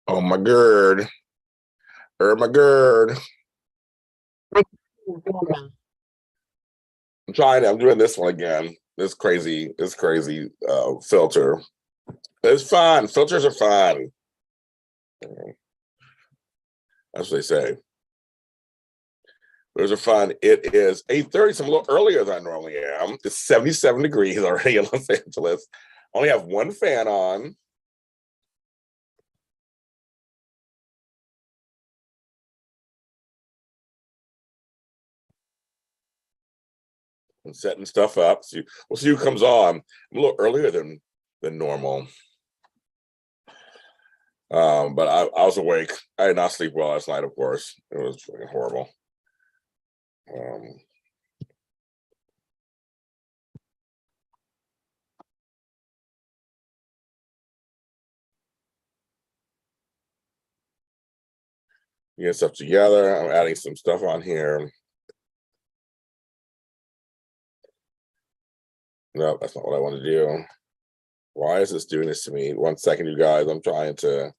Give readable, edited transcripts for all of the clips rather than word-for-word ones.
Oh my god. My god. I'm doing this one again. This crazy filter. It's fun. Filters are fun. That's what they say. Those are fun. It is 8:30, so I'm a little earlier than I normally am. It's 77 degrees already in Los Angeles. I only have one fan on. And setting stuff up. So we'll see who comes on. I'm a little earlier than normal. But I was awake. I did not sleep well last night, of course. It was horrible. Get stuff together. I'm adding some stuff on here. No, that's not what I want to do. Why is this doing this to me? 1 second, you guys. I'm trying to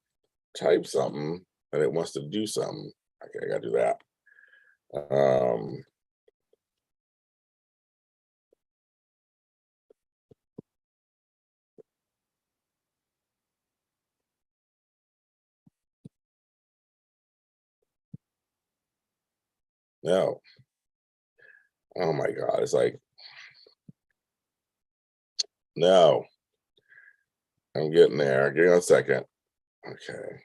type something and it wants to do something. Okay, I gotta do that. No. Oh my God. It's like, no. I'm getting there. Give me 1 second. Okay.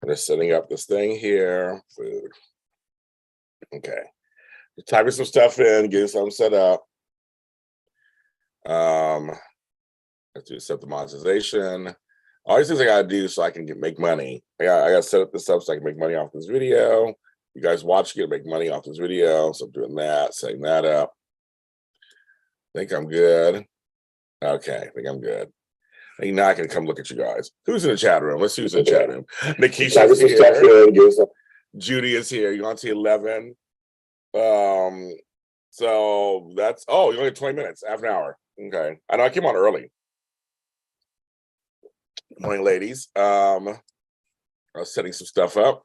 I'm just setting up this thing here. Food. Okay. Typing some stuff in, getting something set up. Let's do set the monetization. All these things I gotta do so I can make money. I gotta set up this up so I can make money off this video. You guys watching it, make money off this video. So I'm doing that, setting that up. I think I'm good. Okay, I think I'm good. I think now I can come look at you guys. Who's in the chat room? Let's see who's in the chat room. Nikisha's here. Judy is here. You're on to 11. So that's you only have 20 minutes, half an hour. Okay. I know I came on early. Good morning, ladies. I was setting some stuff up.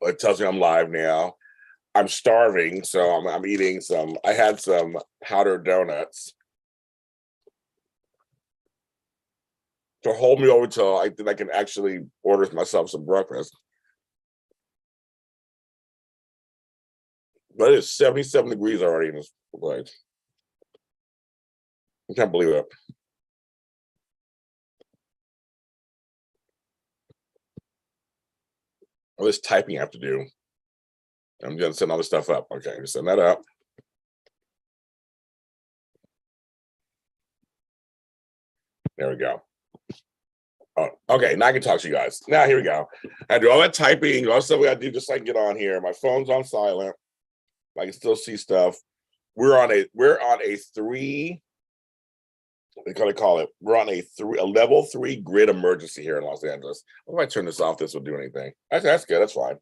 It tells me I'm live now. I'm starving, so I'm eating some. I had some powdered donuts to hold me over till I can actually order myself some breakfast. But it's 77 degrees already in this place. I can't believe it. All this typing I have to do. I'm gonna send all this stuff up. Okay, send that up. There we go. Oh, okay, now I can talk to you guys. Now here we go. I do all that typing, all the stuff we gotta do just so I can get on here. My phone's on silent. I can still see stuff. We're on a 3. What do they call it? We're on a level 3 grid emergency here in Los Angeles. If I turn this off, this will do anything. That's good. That's fine.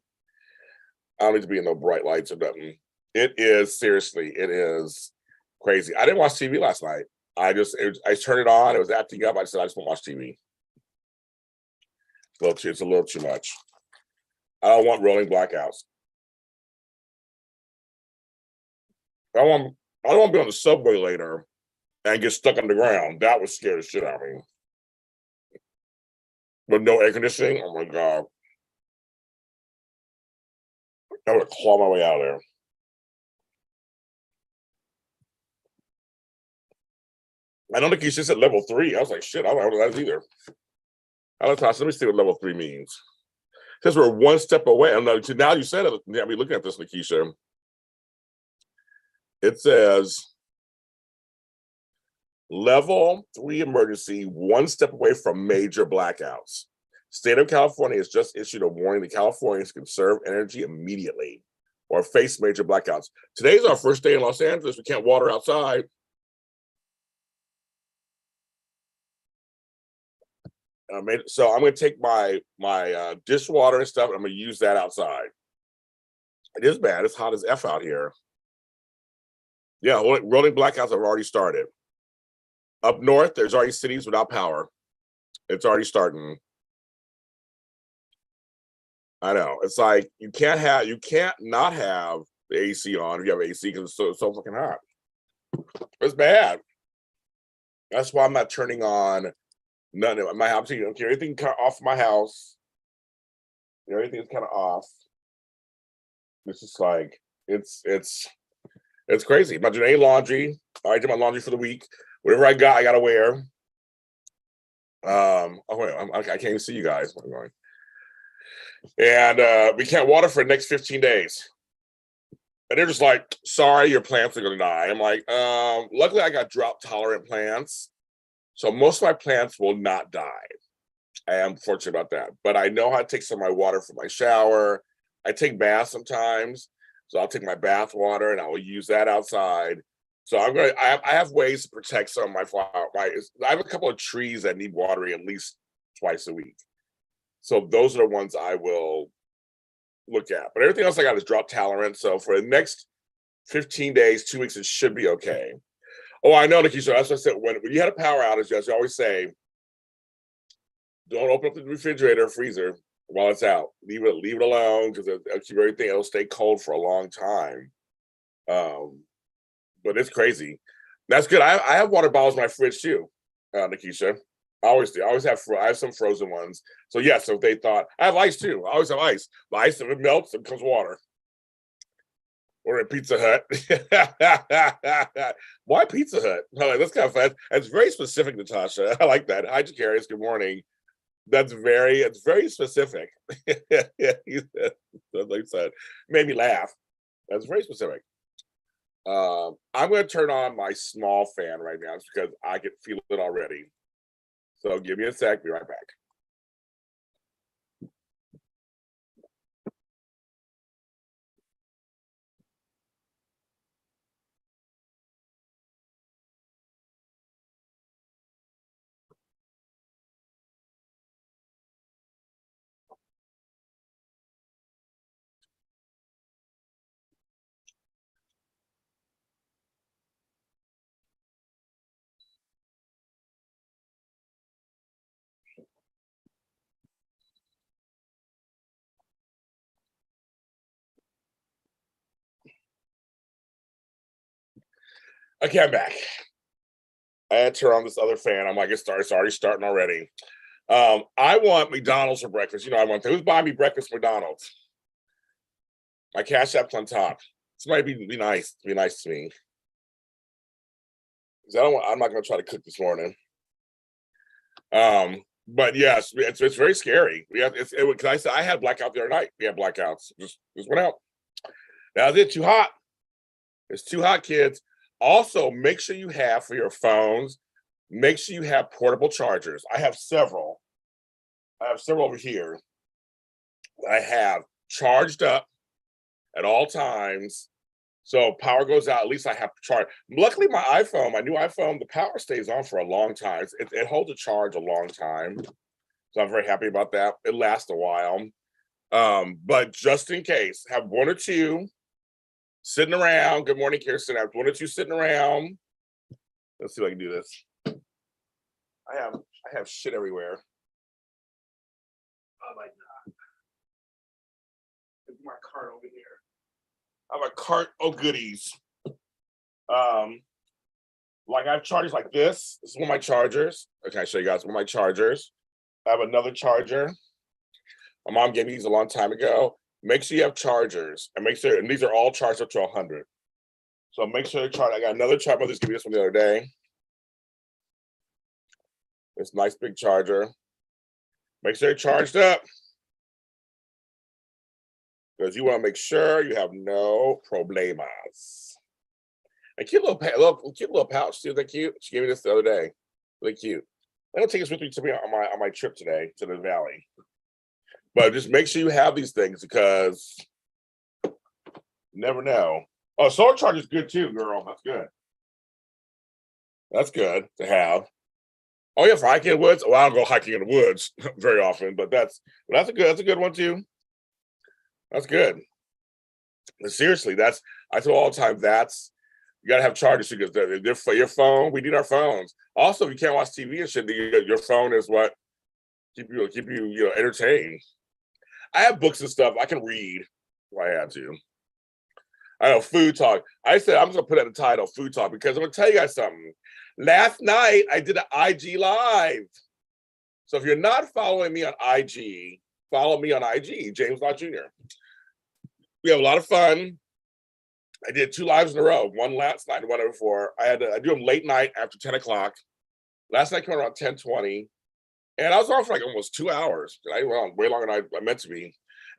I don't need to be in no bright lights or nothing. It is seriously, it is crazy. I didn't watch TV last night. I turned it on. It was acting up. I said I just won't watch TV. It's a little too much. I don't want rolling blackouts. I don't want to be on the subway later and get stuck on the ground. That would scare the shit out of me. With no air conditioning, oh my God. I would claw my way out of there. I don't think he's just at level 3. I was like, shit, I don't know that either. Let me see what level 3 means. Because we're one step away. I'm not, now you said it. Yeah, I mean, looking at this, Nikisha. It says level 3 emergency, one step away from major blackouts. State of California has just issued a warning that Californians conserve energy immediately or face major blackouts. Today's our first day in Los Angeles. We can't water outside. So I'm going to take my dishwater and stuff, and I'm going to use that outside. It is bad. It's hot as F out here. Yeah, rolling blackouts have already started. Up north, there's already cities without power. It's already starting. I know. It's like you can't not have the AC on if you have AC because it's so fucking hot. It's bad. That's why I'm not turning on none of my house. You know, everything kind of off my house. You know, everything's kind of off. It's just like it's crazy. I'm not doing any laundry. I did my laundry for the week. Whatever I gotta wear. Oh wait, I can't even see you guys. Where I'm going. And we can't water for the next 15 days. And they're just like, sorry, your plants are gonna die. I'm like, luckily I got drought tolerant plants. So most of my plants will not die. I am fortunate about that. But I know how to take some of my water for my shower. I take baths sometimes. So I'll take my bath water and I will use that outside. So I have ways to protect some of my flower. I have a couple of trees that need watering at least twice a week. So those are the ones I will look at. But everything else I got is drought tolerant. So for the next 15 days, 2 weeks, it should be okay. Oh, I know, Nikki. So as I said, when you had a power outage, as you always say, don't open up the refrigerator or freezer while it's out. Leave it alone because it'll keep everything. It'll stay cold for a long time. But it's crazy. That's good. I have water bottles in my fridge too, Nikisha. I always do. I have some frozen ones. So yes, so if they thought I have ice too. I always have ice. The ice, if it melts, it becomes water. Or at Pizza Hut. Why Pizza Hut? That's kind of fun. It's very specific, Natasha. I like that. Hi, Jacarius. Good morning. It's very specific. Like I said, made me laugh. That's very specific. I'm going to turn on my small fan right now because I can feel it already. So give me a sec. Be right back. Okay, I'm back. I had to turn on this other fan. I'm like, it's already starting already. I want McDonald's for breakfast. You know, I want who's buying me breakfast McDonald's. My cashAPP's on top. This might be nice. Be nice to me. I'm not going to try to cook this morning. But yes, it's very scary. Because I had blackout the other night. We had blackouts. Just went out. Now it's too hot. It's too hot, kids. Also, make sure you have for your phones. Make sure you have portable chargers. I have several. Over here. I have charged up at all times. So power goes out, at least I have to charge. Luckily, my new iPhone, the power stays on for a long time. It holds a charge a long time. So I'm very happy about that. It lasts a while. But just in case, have one or two sitting around. Good morning, Kirsten. I have one or two sitting around. Let's see if I can do this. I have shit everywhere. Oh my God. There's my cart over here. I have a cart of goodies. Like I have chargers like this. This is one of my chargers. Okay, I'll show you guys one of my chargers. I have another charger. My mom gave me these a long time ago. Make sure you have chargers and and these are all charged up to 100. So make sure they're charged. I got another charger. Mother's gave me this one the other day. This nice big charger. Make sure they're charged up. Because you want to make sure you have no problemas. A cute little pouch. See, that cute? She gave me this the other day. Really cute. I'm gonna take this with me on my trip today to the valley. But just make sure you have these things because you never know. Oh, solar charge is good too, girl. That's good. That's good to have. Oh yeah, for hiking in the woods. Well, I don't go hiking in the woods very often, but that's a good one too. That's good. But seriously, I tell all the time that's you gotta have chargers because for your phone. We need our phones. Also, if you can't watch TV and shit, your phone is what keep you entertained. I have books and stuff I can read if I had to. I know food talk. I said I'm just gonna put that in the title, food talk, because I'm gonna tell you guys something. Last night I did an IG live. So if you're not following me on IG, follow me on IG, James Lott Jr. We have a lot of fun. I did 2 lives in a row, one last night and one before. I do them late night after 10 o'clock. Last night came around 10:20. And I was on for like almost 2 hours. I went on way longer than I meant to be. And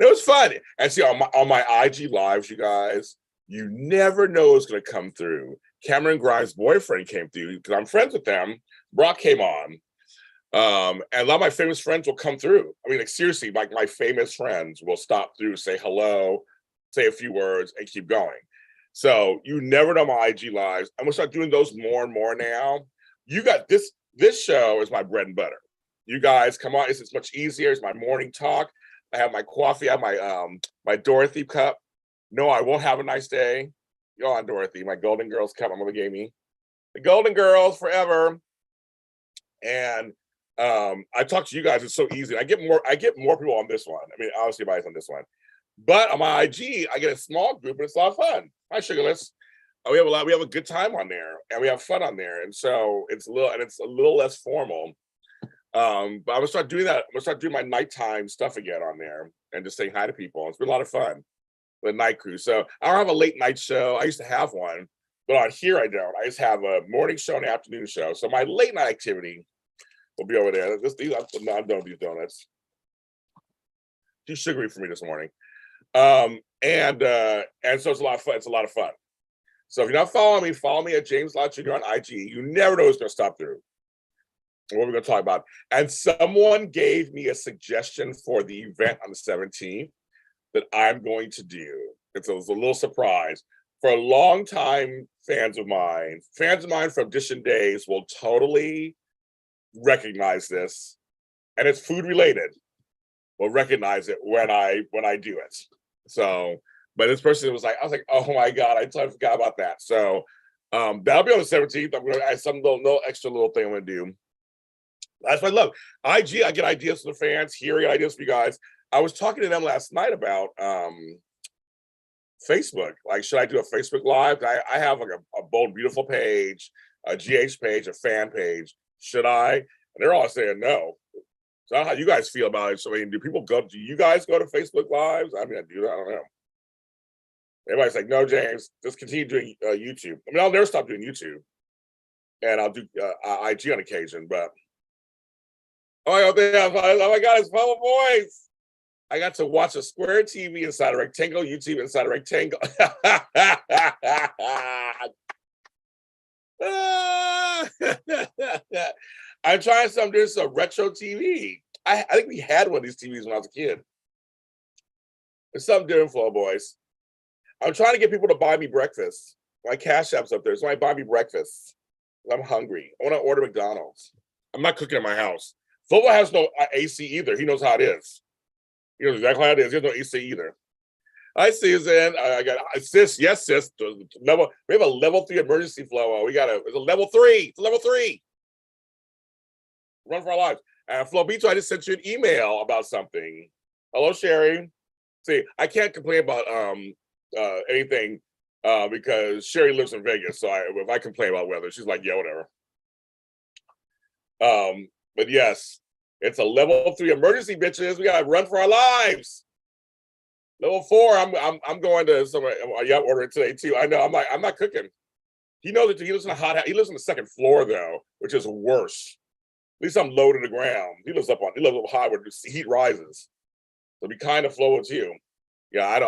it was fun. And see, on my IG lives, you guys, you never know what's going to come through. Cameron Grimes' boyfriend came through because I'm friends with them. Brock came on. And a lot of my famous friends will come through. I mean, like seriously, like my famous friends will stop through, say hello, say a few words, and keep going. So you never know my IG lives. I'm gonna start doing those more and more now. You got this. This show is my bread and butter. You guys come on. It's much easier. It's my morning talk. I have my coffee. I have my Dorothy cup. No, I won't have a nice day. Go on, Dorothy. My Golden Girls cup. My mother gave me the Golden Girls forever. And I talk to you guys. It's so easy. I get more people on this one. I mean, obviously, everybody's on this one. But on my IG, I get a small group, and it's a lot of fun. Hi, Sugarless. We have a good time on there, and we have fun on there, and so it's a little less formal. But I'm gonna start doing that. I'm gonna start doing my nighttime stuff again on there, and just saying hi to people. It's been a lot of fun. The night crew. So I don't have a late night show. I used to have one, but on here I don't. I just have a morning show and afternoon show. So my late night activity will be over there. I'm done with these donuts. Too sugary for me this morning. And so it's a lot of fun. It's a lot of fun. So if you're not following me, follow me at James Lott Jr. on IG. You never know who's going to stop through. What we're going to talk about. And someone gave me a suggestion for the event on the 17th that I'm going to do. It was a little surprise. For a long time, fans of mine from Dishin Days will totally recognize this. And it's food related. Will recognize it when I do it. So, but this person was like, I was like, oh my God, I totally forgot about that. So that'll be on the 17th. I'm gonna add some little extra little thing I'm gonna do. That's what I love. IG, I get ideas from the fans, hearing ideas from you guys. I was talking to them last night about Facebook. Like, should I do a Facebook Live? I have like a Bold Beautiful page, a GH page, a fan page. Should I? And they're all saying no. So I don't know how you guys feel about it. So I mean, do you guys go to Facebook Lives? I mean, I do. I don't know. Everybody's like, no, James, just continue doing YouTube. I mean, I'll never stop doing YouTube. And I'll do IG on occasion, but oh my God, it's Bubba Boys. I got to watch a square TV inside a rectangle, YouTube inside a rectangle. I'm trying something. There's a retro TV. I think we had one of these TVs when I was a kid. There's something different, Flow Boys. I'm trying to get people to buy me breakfast. My Cash App's up there. So I buy me breakfast. I'm hungry. I want to order McDonald's. I'm not cooking in my house. Flobo has no AC either. He knows how it is. He knows exactly how it is. He has no AC either. Hi, Susan. I got sis. Yes, sis. We have a level 3 emergency flow. It's a level 3. It's a level 3. Run for our lives. Flo Beach, I just sent you an email about something. Hello, Sherry. See, I can't complain about anything because Sherry lives in Vegas. So if I complain about weather, she's like, yeah, whatever. But yes, it's a level 3 emergency, bitches. We gotta run for our lives. Level 4, I'm going to somewhere. Yeah, I'm ordering today too. I know. I'm not cooking. He knows that he lives in a hot house. He lives on the 2nd floor though, which is worse. At least I'm low to the ground. He lives up high where the heat rises. So be kind of flow with you. Yeah, I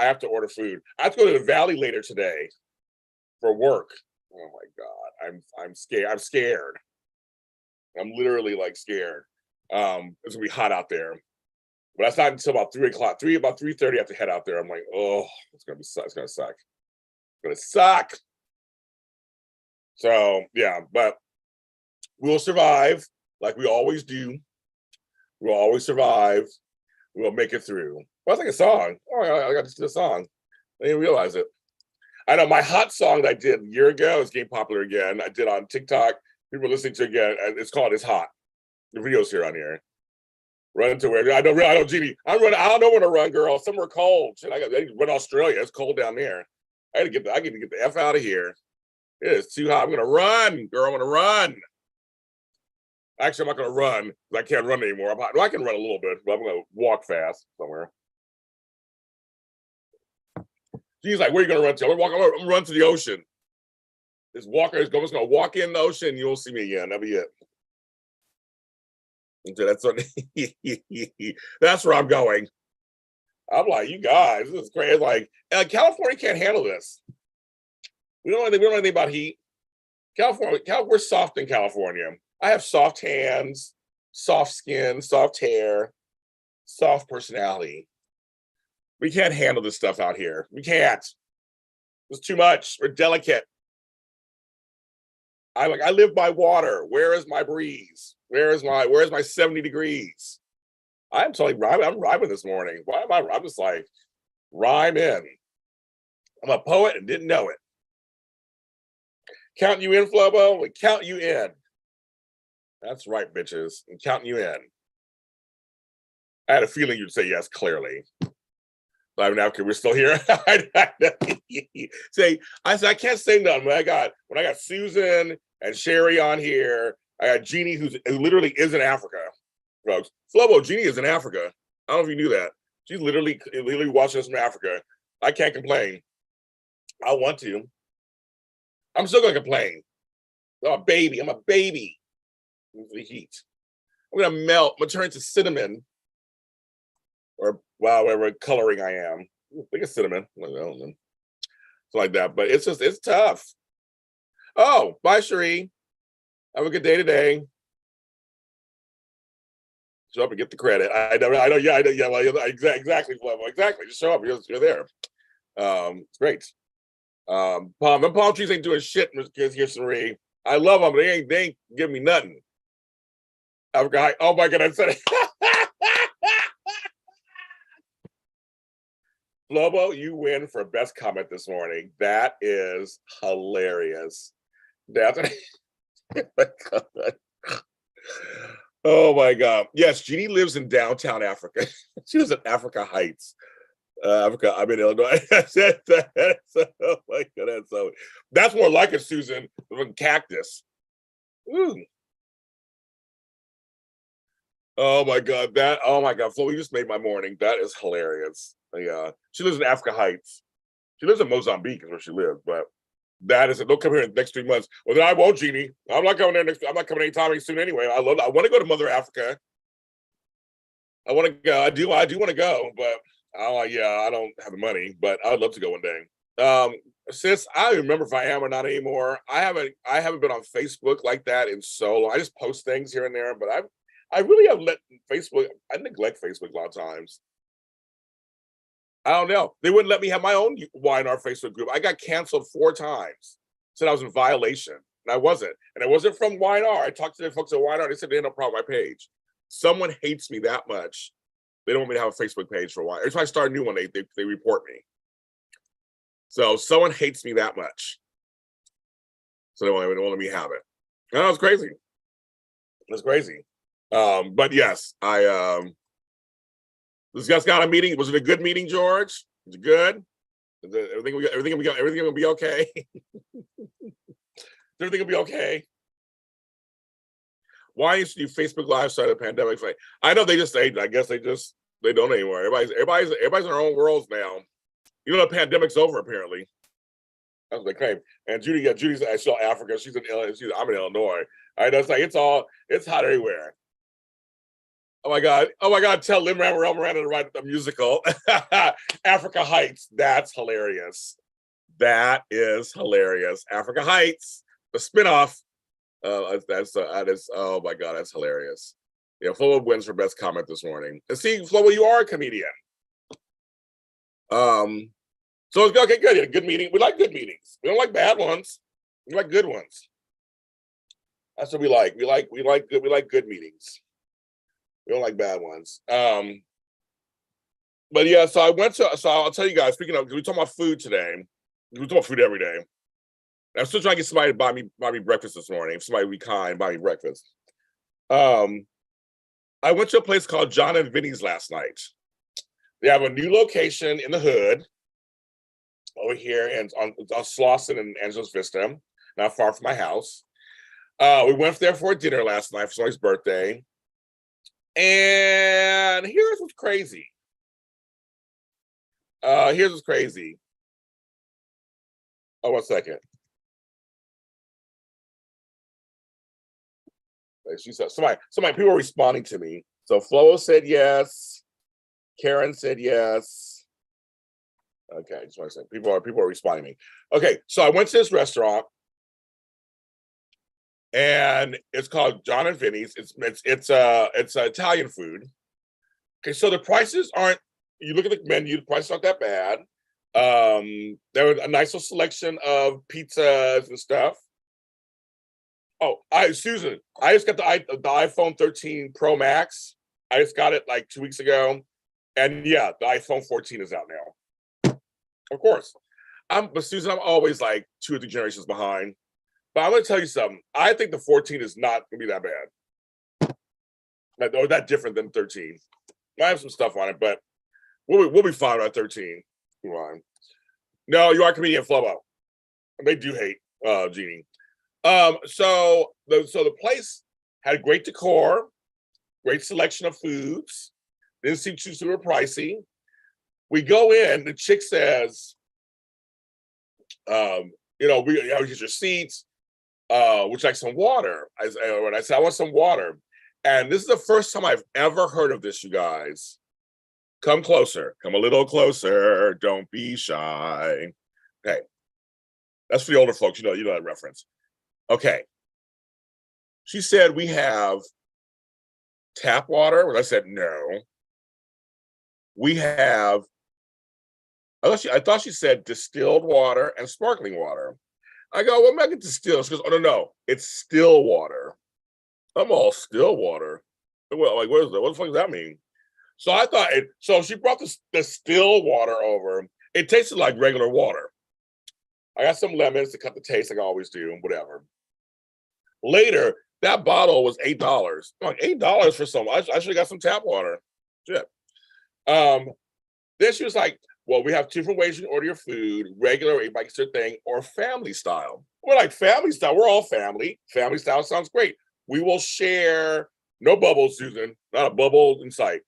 have to order food. I have to go to the Valley later today for work. Oh my God. I'm scared. I'm scared. I'm literally like scared. It's gonna be hot out there. But that's not until about 3 o'clock, about 3:30 I have to head out there. I'm like, oh, it's gonna suck. It's gonna suck. So yeah, but we'll survive like we always do. We'll always survive. We'll make it through. Well, that's like a song. Oh, I got to do a song. I didn't realize it. I know my hot song that I did a year ago is getting popular again. I did on TikTok. People are listening to it again. It's called "It's Hot." The video's here on here. Run to where I know, Jeannie. I'm running. I don't know where to run, girl. Somewhere cold. Shit, I need to run to Australia. It's cold down there. I get to get the F out of here. It is too hot. I'm gonna run, girl. I'm gonna run. Actually, I'm not gonna run because I can't run anymore. I can run a little bit, but I'm gonna walk fast somewhere. She's like, "Where are you gonna run to?" I'm gonna run to the ocean. This walker is gonna walk in the ocean. You won't see me again. That'll be it. So that's where I'm going. I'm like, you guys, this is crazy. Like, California can't handle this. We don't know anything about heat. California, we're soft in California. I have soft hands, soft skin, soft hair, soft personality. We can't handle this stuff out here. We can't. It's too much. We're delicate. I live by water. Where is my breeze? Where's my 70 degrees? I'm rhyming this morning. Why am I'm just like rhyme in. I'm a poet and didn't know it. Counting you in, Flobo. We count you in. That's right, bitches. I'm counting you in. I had a feeling you'd say yes, clearly. Now we're still here. Say, I said I can't say nothing. When I got Susan and Sherry on here, I got Jeannie who literally is in Africa, folks. Flobo, Jeannie is in Africa. I don't know if you knew that. She's literally watching us from Africa. I can't complain. I want to. I'm still gonna complain. I'm a baby. The heat. I'm gonna melt. I'm gonna turn into cinnamon. Or wow, whatever coloring I am. I think it's cinnamon. I don't know. Something like that. But it's tough. Oh, bye, Cherie. Have a good day today. Show up and get the credit. I know. Yeah. Well, exactly, Flo. Exactly. Just show up. You're there. It's great. The palm trees ain't doing shit, Miss Cherie. I love them, but they ain't giving me nothing. Oh my God, I said it. Lobo, you win for best comment this morning. That is hilarious. That's oh my God. Yes, Jeannie lives in downtown Africa. She lives in Africa Heights. Africa, I'm in Illinois. Oh my God, that's more like it, Susan, than cactus. Ooh. Oh my God, Flo, you just made my morning. That is hilarious. Yeah, she lives in Africa Heights. She lives in Mozambique, is where she lives, but that is it. Don't come here in the next 3 months. Well, then I won't, Jeannie. I'm not coming there I'm not coming anytime soon anyway. I want to go to Mother Africa. I want to go. I do want to go, but I don't have the money, but I would love to go one day. Sis, I don't remember if I am or not anymore. I haven't been on Facebook like that in so long. I just post things here and there, but I really have let Facebook. I neglect Facebook a lot of times. I don't know. They wouldn't let me have my own YNR Facebook group. I got canceled 4 times. Said I was in violation, and I wasn't. And it wasn't from YNR. I talked to the folks at YNR. They said they had no problem with my page. Someone hates me that much. They don't want me to have a Facebook page for a while. Every time I start a new one, they report me. So someone hates me that much. So they won't let me have it. And that was crazy. That's crazy. But yes, this guy's got a meeting. Was it a good meeting, George? Was it good? Everything will be okay. Everything will be okay. Why used to do Facebook Live started the pandemic? I know I guess they don't anymore. Everybody's in their own worlds now. You know the pandemic's over apparently. That's what they claim. And Judy's still Africa. She's in Illinois. I'm in Illinois. It's hot everywhere. Oh my God, tell Lin-Manuel Miranda to write a musical. Africa Heights. That's hilarious. That is hilarious. Africa Heights, the spinoff. Oh my God, that's hilarious. Yeah, Flo wins for best comment this morning. And see, Flo, you are a comedian. So it's okay, good. Yeah, good meeting. We like good meetings. We don't like bad ones. We like good ones. That's what we like. We like good meetings. We don't like bad ones. But yeah, so I'll tell you guys, speaking of, we talking about food today. We talk about food every day. I'm still trying to get somebody to buy me breakfast this morning. If somebody would be kind, buy me breakfast. I went to a place called John and Vinny's last night. They have a new location in the hood over here and on Slauson and Angeles Vista, not far from my house. We went there for dinner last night for somebody's birthday. And here's what's crazy. Oh, 1 second. She said somebody people are responding to me. So Flo said yes. Karen said yes. Okay, just want to say people are responding to me. Okay, so I went to this restaurant and it's called John and Vinny's. It's Italian food. Okay, so the prices aren't, you look at the menu, the prices aren't that bad. There was a nice little selection of pizzas and stuff. Oh, Susan, I just got the iPhone 13 Pro Max. I just got it like 2 weeks ago. And yeah, the iPhone 14 is out now. Of course. But Susan, I'm always like 2 or 3 generations behind. But I'm gonna tell you something. I think the 14 is not gonna be that bad. Or that different than 13. I have some stuff on it, but we'll be fine on 13. Come on. No, you are comedian Flobo. They do hate Jeannie. So the place had great decor, great selection of foods. Didn't seem too super pricey. We go in, the chick says, here's your seats. Would you like some water? I said, I want some water. And this is the first time I've ever heard of this, you guys. Come closer. Come a little closer. Don't be shy. Okay. That's for the older folks. You know that reference. Okay. She said, we have tap water. Well, I said, no. We have, I thought she said distilled water and sparkling water. I go, well, make it distilled. She goes, oh, no, it's still water. I'm all still water. Well, like, what the fuck does that mean? So I thought so she brought the still water over. It tasted like regular water. I got some lemons to cut the taste like I always do, whatever. Later, that bottle was $8. I'm like, $8 for some. I should have got some tap water. Shit. Then she was like, well, we have 2 different ways you can order your food, regular, everybody gets their thing, or family style. We're like, family style, we're all family. Family style sounds great. We will share, no bubbles, Susan, not a bubble in sight.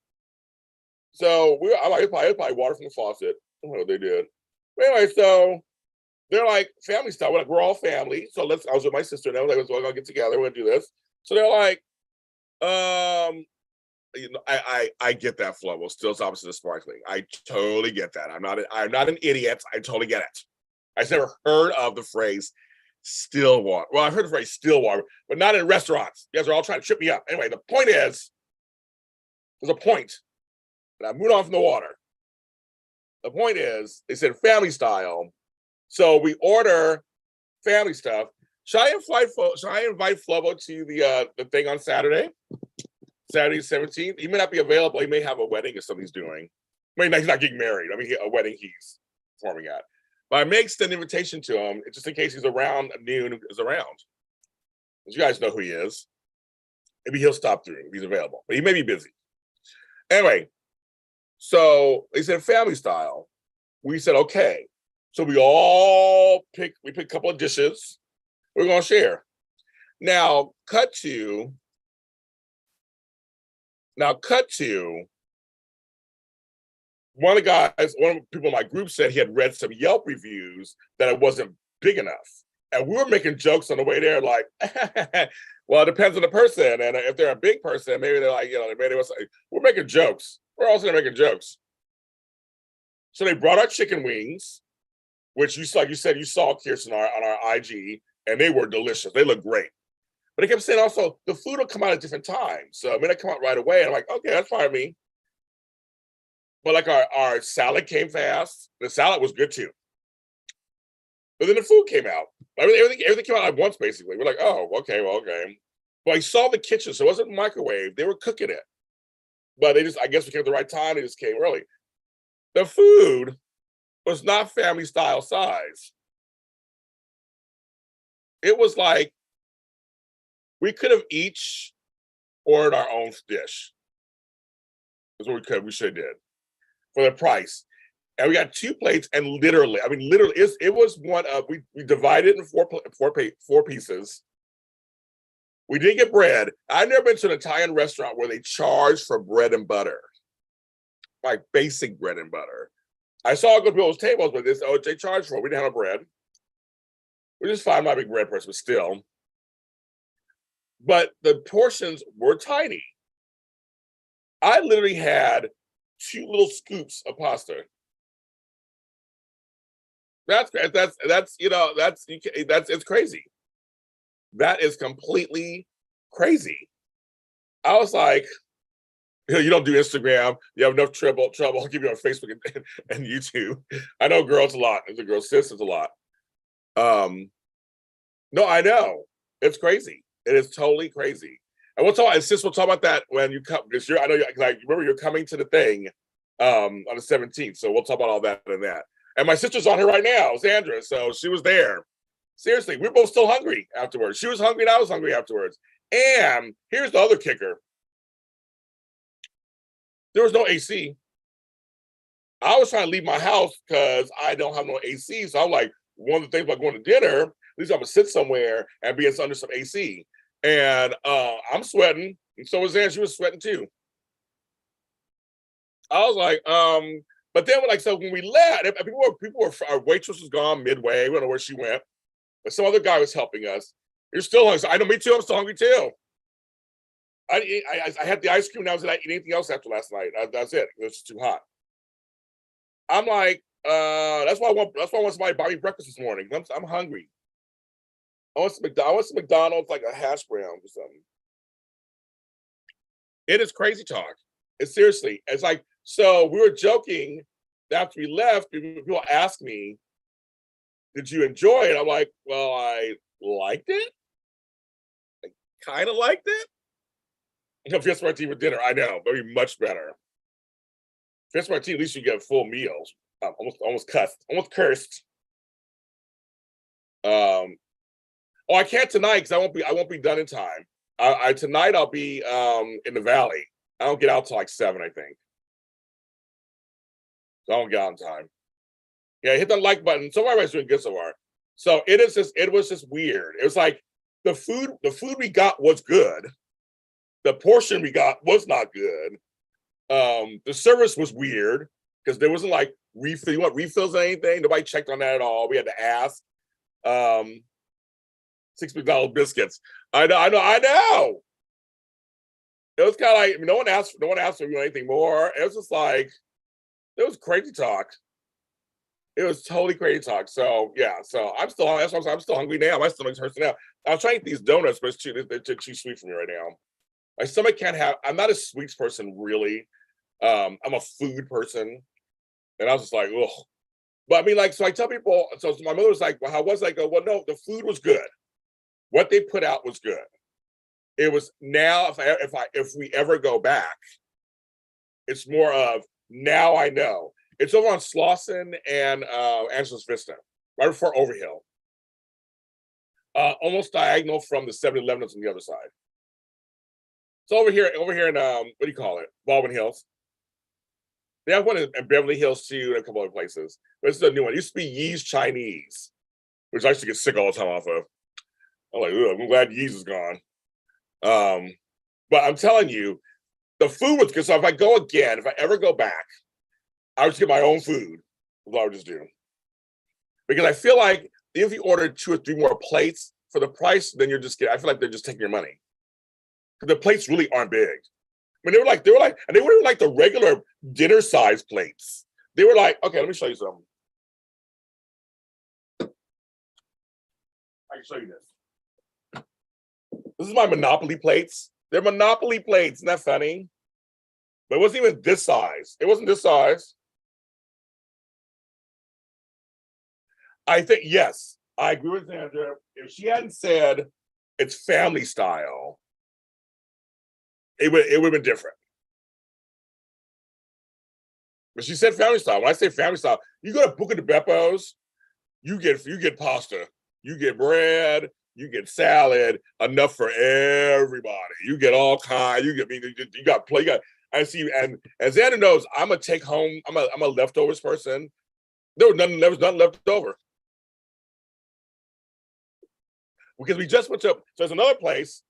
So I like probably water from the faucet. I don't know what they did. But anyway, so they're like family style. We're all family. So I was with my sister and I was like, we're gonna get together, we're gonna do this. So they're like, I get that flow. Well, still it's opposite of sparkling. I totally get that. I'm not an idiot. I totally get it. I've never heard of the phrase still water. Well, I've heard the phrase still water, but not in restaurants. You guys are all trying to trip me up. Anyway, the point is, there's a point. And I moved on from the water. The point is, they said family style. So we order family stuff. Should I invite Flobo to the thing on Saturday? Saturday 17th. He may not be available. He may have a wedding or something he's doing. I mean, he's not getting married. I mean, a wedding he's performing at. But I may extend an invitation to him just in case he's around at noon. Is around. As you guys know who he is. Maybe he'll stop through if he's available. But he may be busy. Anyway, so they said family style. We said, okay. So we pick a couple of dishes. We're going to share. Now, cut to one of the people in my group said he had read some Yelp reviews that it wasn't big enough. And we were making jokes on the way there, like, well, it depends on the person. And if they're a big person, maybe they're like, we're making jokes. We're also making jokes. So they brought our chicken wings, which like you said, you saw, Kirsten, on our IG, and they were delicious. They look great. But they kept saying also the food will come out at different times. So I mean, it come out right away. And I'm like, okay, that's fine with me. But like our salad came fast. The salad was good too. But then the food came out. I mean, everything came out at once, basically. We're like, oh, okay, well, okay. Well, I saw the kitchen, so it wasn't microwave. They were cooking it. But they just, I guess we came at the right time. They just came early. The food was not family style size. It was like we could have each ordered our own dish. That's what we could. We should have did for the price. And we got 2 plates, and literally, I mean, literally, it was one of we divided it in four pieces. We didn't get bread. I've never been to an Italian restaurant where they charge for bread and butter, like basic bread and butter. I saw good people's tables, but this they charged for it. We didn't have bread. We just fine, my big bread person, but still. But the portions were tiny. I literally had 2 little scoops of pasta. That's it's crazy. That is completely crazy. I was like, you don't do Instagram. You have enough trouble. I'll give you on Facebook and YouTube. I know girls a lot. It's a girl sis, it's a lot. No, I know. It's crazy. It is totally crazy. And we'll talk, and sis, we'll talk about that when you come, because I know remember you're coming to the thing on the 17th. So we'll talk about all that and that. And my sister's on here right now, Sandra. So she was there. Seriously, we're both still hungry afterwards. She was hungry and I was hungry afterwards. And here's the other kicker. There was no AC. I was trying to leave my house because I don't have no AC. So I'm like, one of the things about going to dinner, at least I'm gonna sit somewhere and be under some AC. And I'm sweating. And so was Ann, she was sweating too. I was like, but then so when we left, our waitress was gone midway. We don't know where she went. But some other guy was helping us. You're still hungry. So I know, me too. I'm still hungry too. I had the ice cream. Now I was not eating anything else after last night. That's it. It was just too hot. I'm like, that's why I want somebody to buy me breakfast this morning. I'm hungry. I want some McDonald's, like a hash brown or something. It is crazy talk. It's seriously. It's like, so we were joking after we left. People ask me, did you enjoy it? I'm like, well, I liked it. I kind of liked it. Fiesta Martini for dinner, I know, but it'd be much better. Fiesta Martini, at least you get full meals. Almost cursed. Oh, I can't tonight because I won't be done in time. Tonight I'll be in the valley. I don't get out till like 7, I think. So I don't get out in time. Yeah, hit the like button. So everybody's doing good so far. So it was just weird. It was like the food we got was good. The portion we got was not good. The service was weird because there wasn't like refills or anything. Nobody checked on that at all. We had to ask. 6 McDonald's biscuits. I know. It was kind of like no one asked for anything more. It was just like it was crazy talk. It was totally crazy talk. So yeah, so I'm still hungry now. My stomach's hurting now. I was trying to eat these donuts, but they're too sweet for me right now. My stomach can't have. I'm not a sweets person really. I'm a food person, and I was just like, ugh. But I mean, like, so I tell people. So my mother was like, "Well, how was it?" I go, "Well, no, the food was good. What they put out was good. It was now if we ever go back, it's more of now I know. It's over on Slauson and Angeles Vista, right before Overhill. Almost diagonal from the 7-Eleven that's on the other side. It's over here in what do you call it? Baldwin Hills. They have one in Beverly Hills too, and a couple other places. But this is a new one. It used to be Yee's Chinese, which I used to get sick all the time off of. I'm like, I'm glad Yee's is gone. But I'm telling you, the food was good. So if I ever go back, I would just get my own food. That's what I would just do. Because I feel like if you order 2 or 3 more plates for the price, then I feel like they're just taking your money. Because the plates really aren't big. I mean, they weren't like the regular dinner size plates. They were like, okay, let me show you something. I can show you this. This is my Monopoly plates. They're Monopoly plates. Isn't that funny? But it wasn't even this size. It wasn't this size. I think, yes, I agree with Sandra. If she hadn't said it's family style, it would have been different. But she said family style. When I say family style, you go to Buca de Beppo's, you get pasta, you get bread, you get salad, enough for everybody. You get all kinds. You got play. You got. I see, and as Xander knows, I'm a take home. I'm a leftovers person. There was nothing left over because we just went to. So there's another place,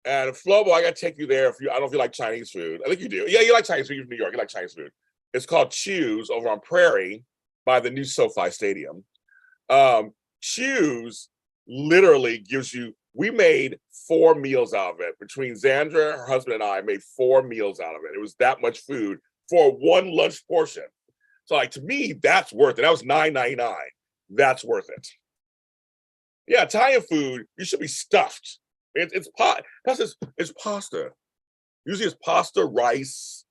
and Flobo, I got to take you there. I don't know if you like Chinese food. I think you do. Yeah, you like Chinese food. You're from New York. You like Chinese food. It's called Choose over on Prairie by the new SoFi Stadium. Choose literally gives you. We made 4 meals out of it. Between Xandra, her husband, and I made 4 meals out of it. It was that much food for one lunch portion. So, like, to me, that's worth it. That was $9.99. That's worth it. Yeah, Italian food, you should be stuffed. It's pasta. Usually it's pasta, rice,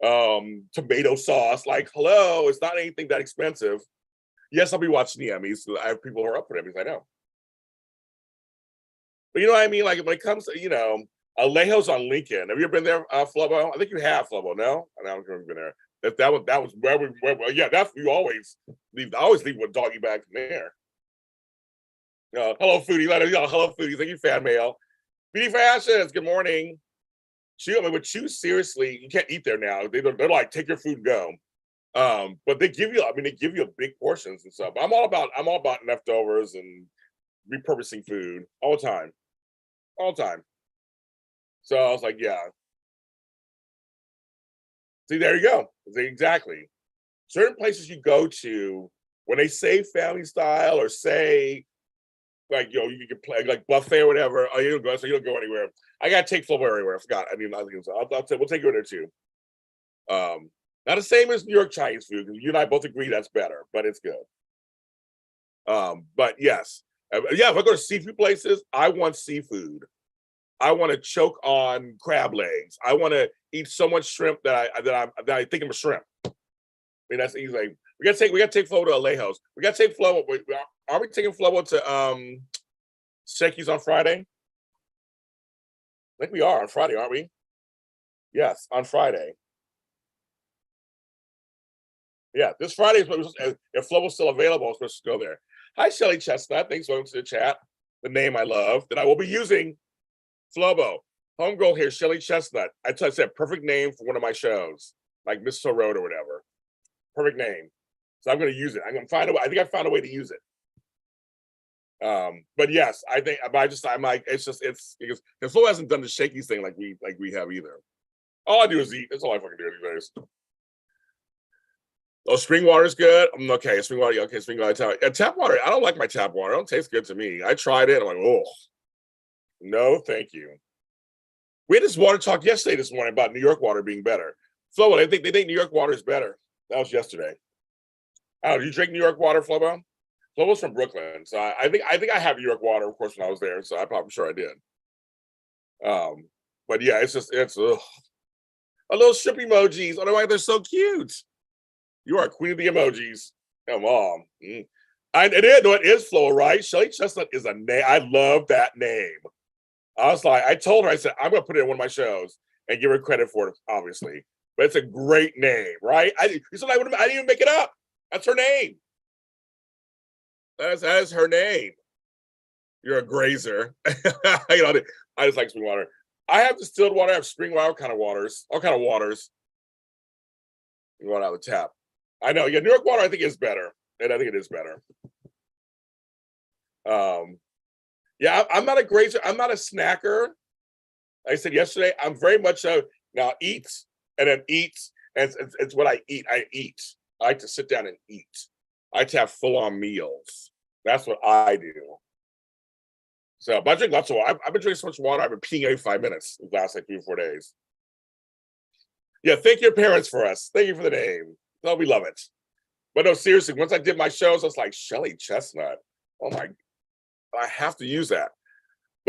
tomato sauce. Like, hello, it's not anything that expensive. Yes, I'll be watching the Emmys. I have people who are up for Emmys, I know. But you know what I mean? Like, when it comes to, Alejo's on Lincoln. Have you ever been there, Flubbo? I think you have, Flubbo, no? I don't think you've been there. That was where that's you always leave. I always leave with doggy bag from there. Hello, foodie. Hello, foodie. Thank you, fan mail. Beauty Fashions. Good morning. Choose seriously. You can't eat there now. They're like, take your food and go. But they give you big portions and stuff. I'm all about leftovers and repurposing food all the time. So I was like, yeah. See, there you go. Exactly. Certain places you go to, when they say family style or say, like, you can play like buffet or whatever, you don't go anywhere. I gotta take Flobo everywhere. I forgot. We'll take you in there too. Not the same as New York Chinese food, because you and I both agree that's better, but it's good. But yes. If I go to seafood places, I want seafood. I want to choke on crab legs. I want to eat so much shrimp that I think I'm a shrimp. I mean, that's easy. We gotta take Flobo to Alejo's. We gotta take Flobo. Are we taking Flobo to Shakey's on Friday? I think we are on Friday, aren't we? Yes, on Friday. Yeah, this Friday is if Flobo's still available, I'm supposed to go there. Hi, Shelly Chestnut. Thanks for welcome to the chat. The name I love that I will be using. Flobo. Homegirl here, Shelly Chestnut. I said perfect name for one of my shows, like Miss So Road or whatever. Perfect name. So I'm going to use it. I'm going to find a way. I think I found a way to use it. But yes, I'm like, it's because Flo hasn't done the shaky thing like we have either. All I do is eat. That's all I fucking do these days. Oh, spring water is good. Okay, spring water. Okay, spring water. Tap water. I don't like my tap water. It don't taste good to me. I tried it. I'm like, oh, no, thank you. We had this water talk yesterday this morning about New York water being better. Flo, they think New York water is better. That was yesterday. Oh, do you drink New York water, Flobo? Flobo's from Brooklyn, so I think I have New York water, of course, when I was there. So I'm sure I did. But yeah, it's a little ship emojis. Oh, they're so cute. You are queen of the emojis. Come on. It is Flo, right? Shelly Chestnut is a name. I love that name. I told her, I said, I'm going to put it in one of my shows and give her credit for it, obviously. But it's a great name, right? I didn't even make it up. That's her name. That is her name. You're a grazer. I just like spring water. I have distilled water. I have spring water, all kind of waters. You want out of the tap. I know. Yeah, New York water, I think, is better. And I think it is better. Yeah, I'm not a grazer. I'm not a snacker. Like I said yesterday, I'm very much now eats and then eats. And it's what I eat. I eat. I like to sit down and eat. I like to have full-on meals. That's what I do. So, but I drink lots of water. I've been drinking so much water. I've been peeing every 5 minutes the last 3 or 4 days. Yeah, thank your parents for us. Thank you for the name. No, we love it. But no, seriously, once I did my shows, I was like, Shelly Chestnut. Oh my, I have to use that.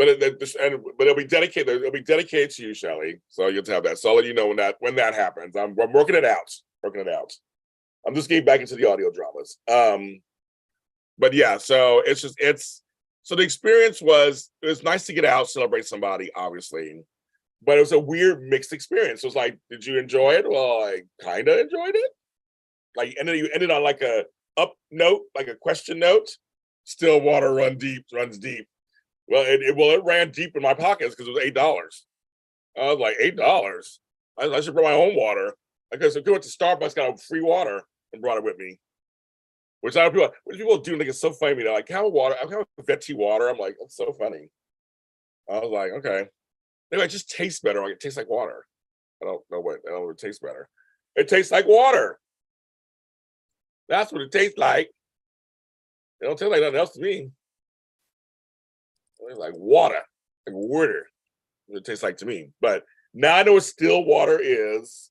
but it'll be dedicated. It'll be dedicated to you, Shelly. So you'll have that. So I'll let you know when that happens. I'm working it out. I'm just getting back into the audio dramas. But yeah, so so the experience was, it was nice to get out, celebrate somebody, obviously, but it was a weird mixed experience. It was like, did you enjoy it? Well, I kind of enjoyed it. Like, and then you ended on like a up note, like a question note. Still water runs deep. Well, it ran deep in my pockets because it was $8. I was like, $8. I should bring my own water. Because if I went to Starbucks, got a free water and brought it with me. Which I people, what people do, think it's so funny. They're like, have a venti water. I'm like, that's so funny. I was like, okay. Anyway, it just tastes better. Like, it tastes like water. I don't know what it tastes better. It tastes like water. That's what it tastes like. It don't taste like nothing else to me. It's like water. Like water. What it tastes like to me. But now I know what still water is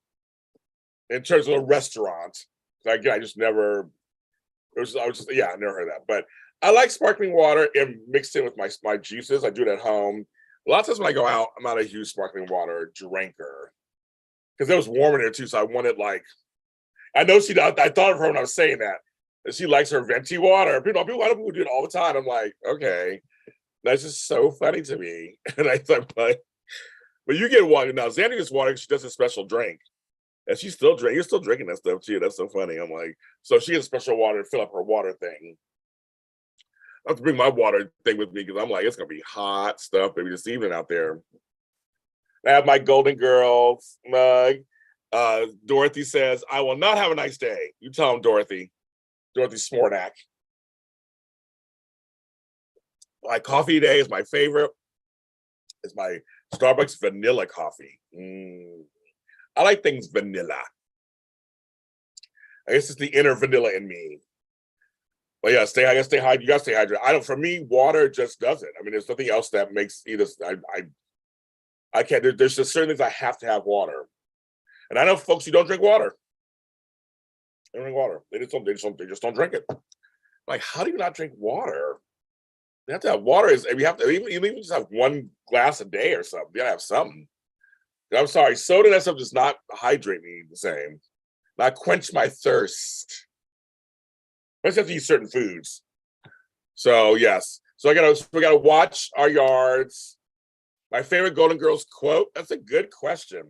in terms of a restaurant. Again, I just never, I never heard that. But I like sparkling water and mixed in with my juices. I do it at home. A lot of times when I go out, I'm not a huge sparkling water drinker. Because it was warm in there too, so I wanted like, I know I thought of her when I was saying that she likes her venti water. People do it all the time. I'm like, okay, that's just so funny to me. And I thought, but you get water now. Xandy gets water. She does a special drink, and she's still drinking. You're still drinking that stuff too. That's so funny. I'm like, so she gets special water to fill up her water thing. I have to bring my water thing with me because I'm like, it's gonna be hot stuff, baby, this evening out there. I have my Golden Girls mug. Dorothy says, I will not have a nice day. You tell him, Dorothy. Dorothy Smornak. My coffee today is my favorite. It's my Starbucks vanilla coffee. I like things vanilla. I guess it's the inner vanilla in me. But yeah, stay hydrated. You gotta stay hydrated. For me, water just does it. I mean, there's nothing else that makes either. I can't. There's just certain things I have to have water. And I know folks who don't drink water. They don't drink water. They just don't drink it. Like, how do you not drink water? You have to have water. You have to even just have one glass a day or something. You gotta have something. I'm sorry, soda, that stuff does not hydrate me the same. Not quench my thirst. I just have to eat certain foods. So yes. So we gotta watch our yards. My favorite Golden Girls quote. That's a good question.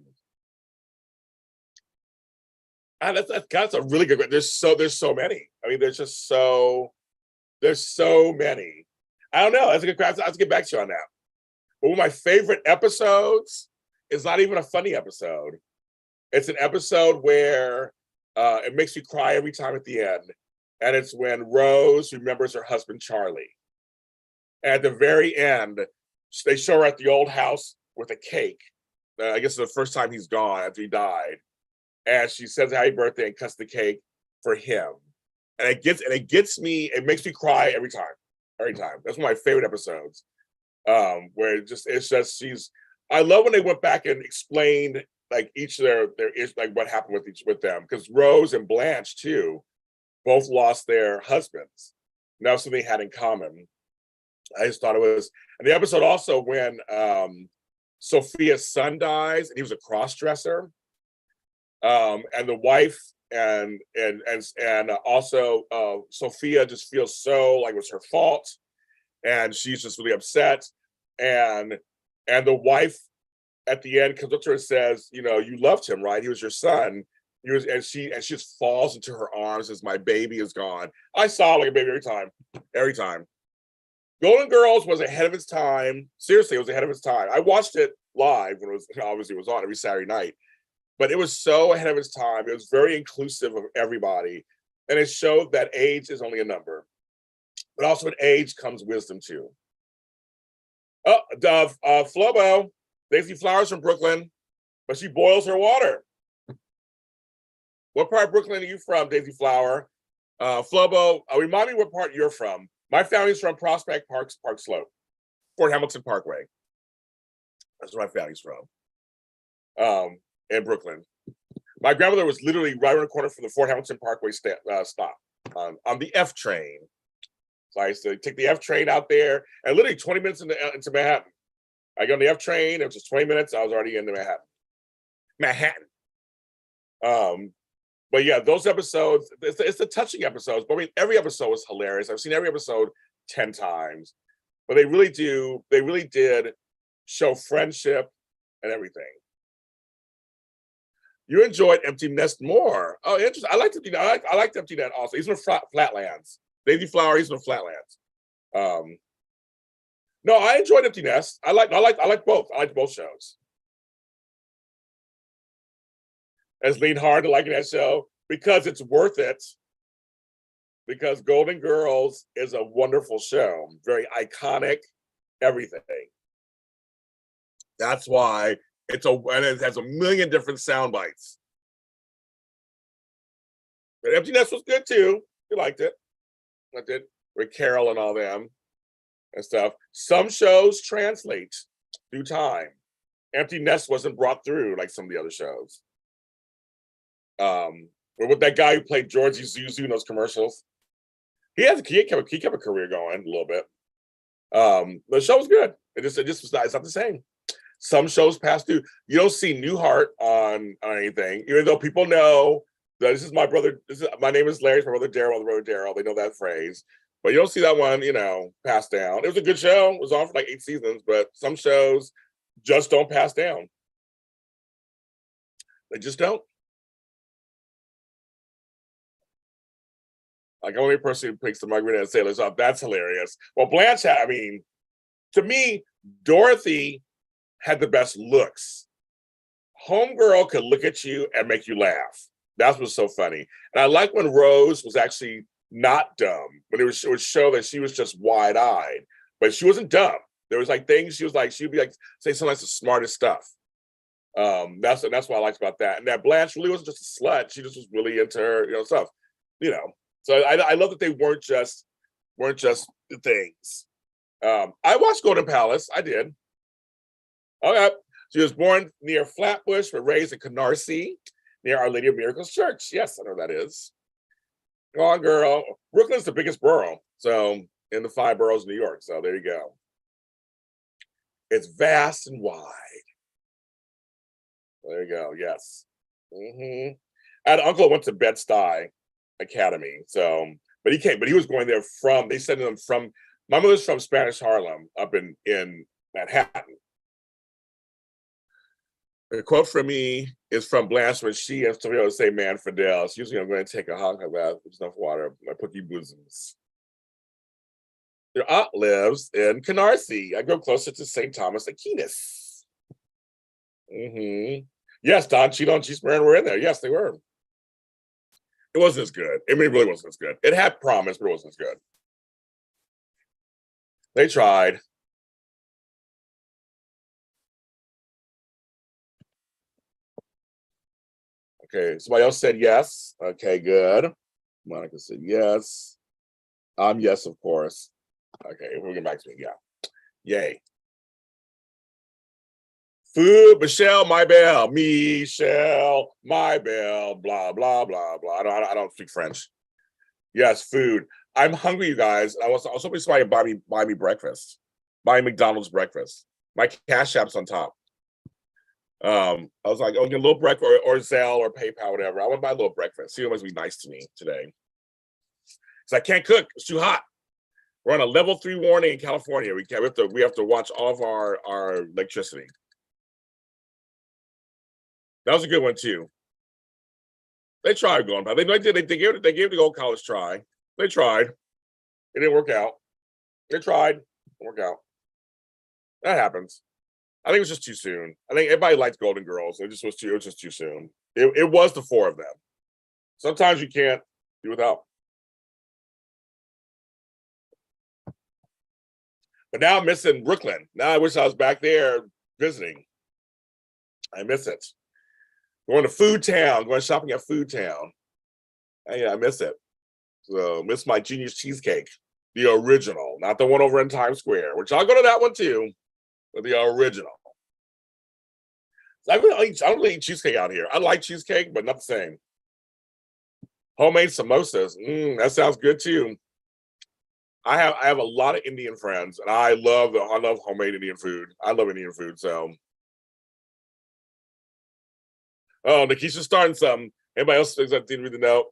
That's a really good question. There's so many. I mean, there's so many. I don't know. That's a good question. I'll have to get back to you on that. But one of my favorite episodes is not even a funny episode. It's an episode where it makes you cry every time at the end. And it's when Rose remembers her husband, Charlie. And at the very end, they show her at the old house with a cake. I guess it's the first time he's gone after he died. And she says happy birthday and cuts the cake for him. And it gets me, it makes me cry every time. Every time. That's one of my favorite episodes. Where I love when they went back and explained like each of their like what happened with them. Because Rose and Blanche too both lost their husbands. And that was something they had in common. I just thought it was, and the episode also when Sophia's son dies and he was a cross-dresser. And the wife and also Sophia just feels so like it was her fault, and she's just really upset. And the wife at the end comes up to her and says, you know, you loved him, right? He was your son. And she just falls into her arms as my baby is gone. I saw like a baby every time. Golden Girls was ahead of its time. Seriously, it was ahead of its time. I watched it live when it was on every Saturday night. But it was so ahead of its time. It was very inclusive of everybody. And it showed that age is only a number. But also with age comes wisdom too. Oh, Flobo, Daisy Flowers from Brooklyn, but she boils her water. What part of Brooklyn are you from, Daisy Flower? Flobo, remind me what part you're from. My family's from Prospect Park Slope, Fort Hamilton Parkway. That's where my family's from. In Brooklyn. My grandmother was literally right around the corner from the Fort Hamilton Parkway stop on the F train. So I used to take the F train out there, and literally 20 minutes into Manhattan. I go on the F train. It was just 20 minutes. I was already into Manhattan. But yeah, those episodes, it's the touching episodes. But I mean, every episode was hilarious. I've seen every episode 10 times. But they really did show friendship and everything. You enjoyed Empty Nest more. Oh, interesting. I liked Empty Nest. I liked Empty Nest also. He's from Flatlands. Daisy Flower, he's from Flatlands. No, I enjoyed Empty Nest. I like both. I like both shows. Has leaned hard to liking that show because it's worth it. Because Golden Girls is a wonderful show, very iconic, everything. That's why and it has a million different sound bites. But Empty Nest was good too. You liked it. I did. With Carol and all them and stuff. Some shows translate through time. Empty Nest wasn't brought through like some of the other shows. Or with that guy who played Georgie Zuzu in those commercials. He kept a career going a little bit. The show was good. It just was not, it's not the same. Some shows pass through. You don't see Newhart on anything, even though people know that this is my brother. My name is Larry. It's my brother Daryl. They know that phrase, but you don't see that one, passed down. It was a good show. It was on for like 8 seasons, but some shows just don't pass down. They just don't. Like, only person who picks the margarita and sailors up. That's hilarious. Well, Blanche, to me, Dorothy had the best looks. Homegirl could look at you and make you laugh. That was so funny. And I like when Rose was actually not dumb, when it would show that she was just wide-eyed, but she wasn't dumb. There was like things she'd be like, say sometimes the smartest stuff. That's what I liked about that. And that Blanche really wasn't just a slut. She just was really into her, stuff, So I love that they weren't just the things. I watched Golden Palace. I did. Okay. She was born near Flatbush, but raised in Canarsie, near Our Lady of Miracles Church. Yes, I know where that is. Go on, girl. Brooklyn's the biggest borough, so in the 5 boroughs of New York. So there you go. It's vast and wide. There you go. Yes. I had an uncle who went to Bed-Stuy Academy. So, but he was going there they sent him from, my mother's from Spanish Harlem up in Manhattan. A quote from me is from Blanche when she and somebody else say man Fidel. It's usually I'm going to take a hot bath with enough water, my pookie bosoms. Your aunt lives in Canarsie. I go closer to St. Thomas Aquinas. Yes, Don Cheadle and Cheese Marin were in there. Yes, they were. It wasn't as good. I mean, it really wasn't as good. It had promise, but it wasn't as good. They tried. Okay, somebody else said yes. Okay, good. Monica said yes. Yes, of course. Okay, we'll get back to me. Yeah. Yay. Food, Michelle, my bell. Michelle, my bell. Blah, blah, blah, blah. I don't speak French. Yes, food. I'm hungry, you guys. I was hoping somebody buy me breakfast. Buy McDonald's breakfast. My cash app's on top. I was like, get a little breakfast or Zelle or PayPal, whatever. I want to buy a little breakfast. See, it must be nice to me today. Because I can't cook. It's too hot. We're on a level 3 warning in California. We have to watch all of our electricity. That was a good one too. They tried going, but they gave it the old college try. They tried. It didn't work out. They tried. It didn't work out. That happens. I think it was just too soon. I think everybody liked Golden Girls. It was just too soon. It was the 4 of them. Sometimes you can't do without. But now I'm missing Brooklyn. Now I wish I was back there visiting. I miss it. Going to Food Town, going shopping at Food Town. Yeah, I miss it. So miss my Genius cheesecake, the original, not the one over in Times Square, which I'll go to that one too, but the original. So I don't really eat cheesecake out here. I like cheesecake, but not the same. Homemade samosas, that sounds good too. I have a lot of Indian friends, and I love homemade Indian food. I love Indian food. So, oh, Nikisha's starting something. Anybody else didn't read the note?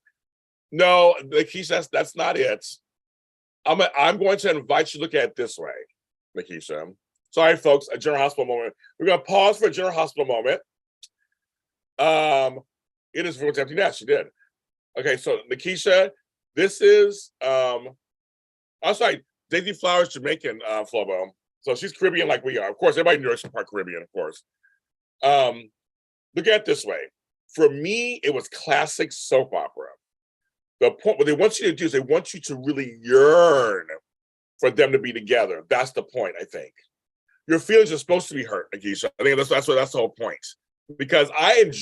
No, Nikisha, that's not it. I'm going to invite you to look at it this way, Nikisha. Sorry, folks, a general hospital moment. We're going to pause for a general hospital moment. It is for empty nest. She did. Okay, so Nikisha, this is I'm sorry, Daisy Flowers Jamaican Flobo. So she's Caribbean like we are. Of course, everybody knows she's part Caribbean, of course. Look at it this way. For me, it was classic soap opera. The point what they want you to do is they want you to really yearn for them to be together. That's the point, I think. Your feelings are supposed to be hurt, Nikisha. I think that's the whole point. Because I've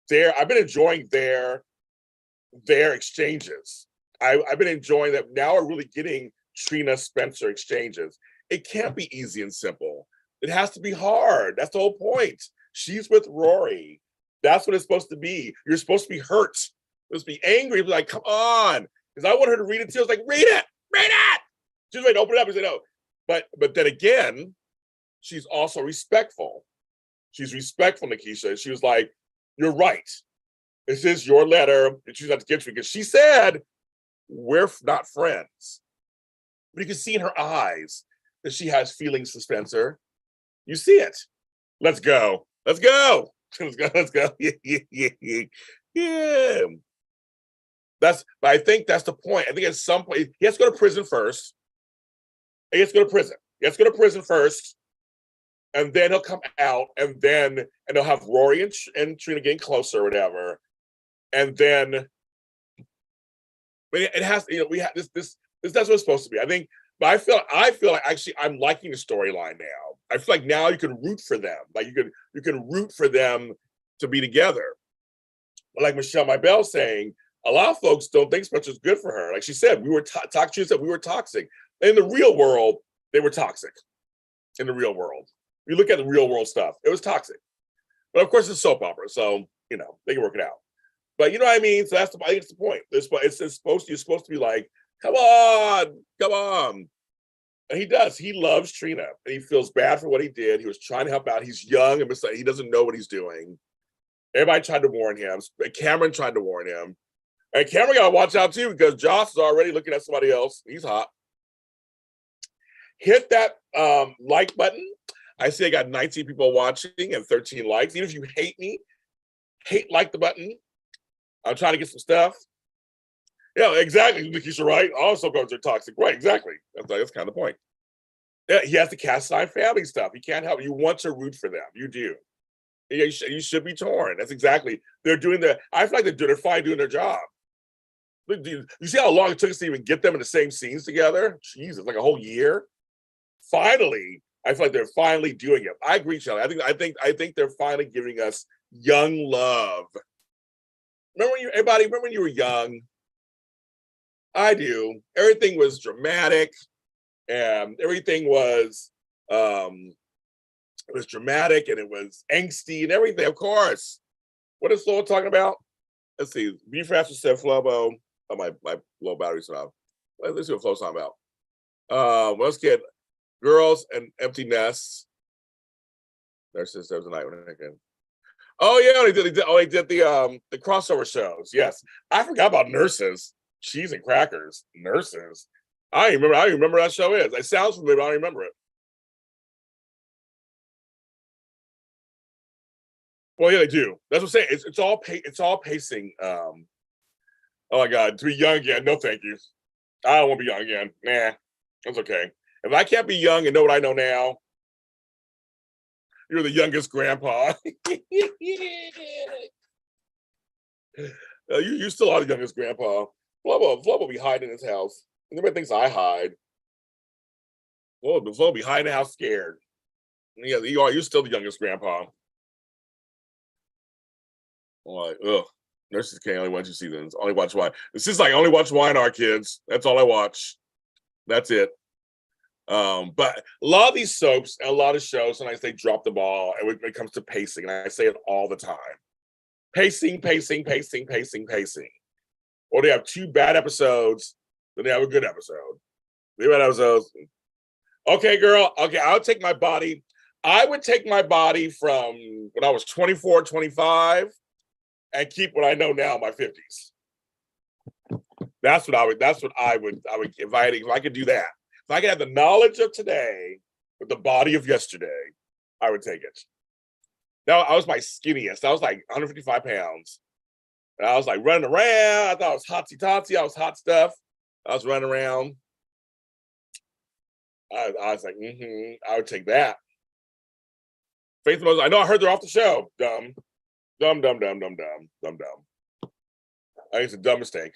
been enjoying their exchanges. I've been enjoying that. Now we're really getting Trina Spencer exchanges. It can't be easy and simple. It has to be hard. That's the whole point. She's with Rory. That's what it's supposed to be. You're supposed to be hurt. You're supposed to be angry. Be like, come on. Because I want her to read it too. I was like, read it. She's ready to open it up and say no. But then again, she's also respectful. She's respectful, Nikisha. She was like, you're right. This is your letter that she's not to get you because she said, we're not friends. But you can see in her eyes that she has feelings for Spencer. You see it. Let's go. Let's go. Yeah. But I think that's the point. I think at some point, he has to go to prison first. He has to go to prison first. And then he'll come out, and they'll have Rory and Trina getting closer or whatever. And then it has, we have this that's what it's supposed to be. I think, but I feel like actually I'm liking the storyline now. I feel like now you can root for them. Like you can root for them to be together. But like Michelle Mybell saying, a lot of folks don't think Spencer's good for her. Like she said, we were toxic. In the real world, they were toxic. In the real world. You look at the real world stuff, it was toxic. But of course, it's soap opera, so they can work it out. But you know what I mean? So I think it's the point. You're supposed to be like, come on. And he does. He loves Trina, and he feels bad for what he did. He was trying to help out. He's young, and he doesn't know what he's doing. Everybody tried to warn him. Cameron tried to warn him. And Cameron got to watch out too, because Joss is already looking at somebody else. He's hot. Hit that like button. I see I got 19 people watching and 13 likes. Even if you hate me, like the button. I'm trying to get some stuff. Yeah, exactly. Nikisha, right? All soap operas are toxic. Right, exactly. That's kind of the point. Yeah, he has the cast sign family stuff. He can't help it. You want to root for them. You do. You should be torn. That's exactly. They're doing I feel like they're finally doing their job. You see how long it took us to even get them in the same scenes together? Jesus, like a whole year. Finally, I feel like they're finally doing it. I agree, Shelley. I think they're finally giving us young love. Remember when you were young? I do. Everything was dramatic, and everything was it was dramatic, and it was angsty and everything. Of course. What is Flo talking about? Let's see. Be faster, said Flobo. Oh, my low battery's off. Let's see what Flo's talking about. Let's get girls and empty nests. There's a night when again. Oh yeah, they did the crossover shows. Yes, I forgot about Nurses, Cheese and Crackers. Nurses. I remember that show is. It sounds familiar, but I don't remember it. Well, yeah, they do. That's what I'm saying. It's all pacing. Oh my God, to be young again? No, thank you. I don't want to be young again. Nah, that's okay. If I can't be young and know what I know now, you're the youngest grandpa. You still are the youngest grandpa. Flo will be hiding in his house. And everybody thinks I hide. Flo will be hiding in the house scared. Yeah, you're still the youngest grandpa. I'm like, ugh. Nurses can't only watch 2 seasons. Only watch wine. It's just like I only watch Y&R Kids. That's all I watch. That's it. But a lot of these soaps and a lot of shows, sometimes they drop the ball when it comes to pacing, and I say it all the time. Pacing. Or they have 2 bad episodes, Then they have a good episode. They have episodes. Okay, girl. Okay, I'll take my body. I would take my body from when I was 24, 25 and keep what I know now in my 50s. That's what I would if I could do that. If I could have the knowledge of today with the body of yesterday, I would take it. Now I was my skinniest. I was like 155 pounds. And I was like running around. I thought I was hotsy totsy. I was hot stuff. I was running around. I was like, I would take that. Faith Moses, I know I heard they're off the show. Dumb. I think it's a dumb mistake.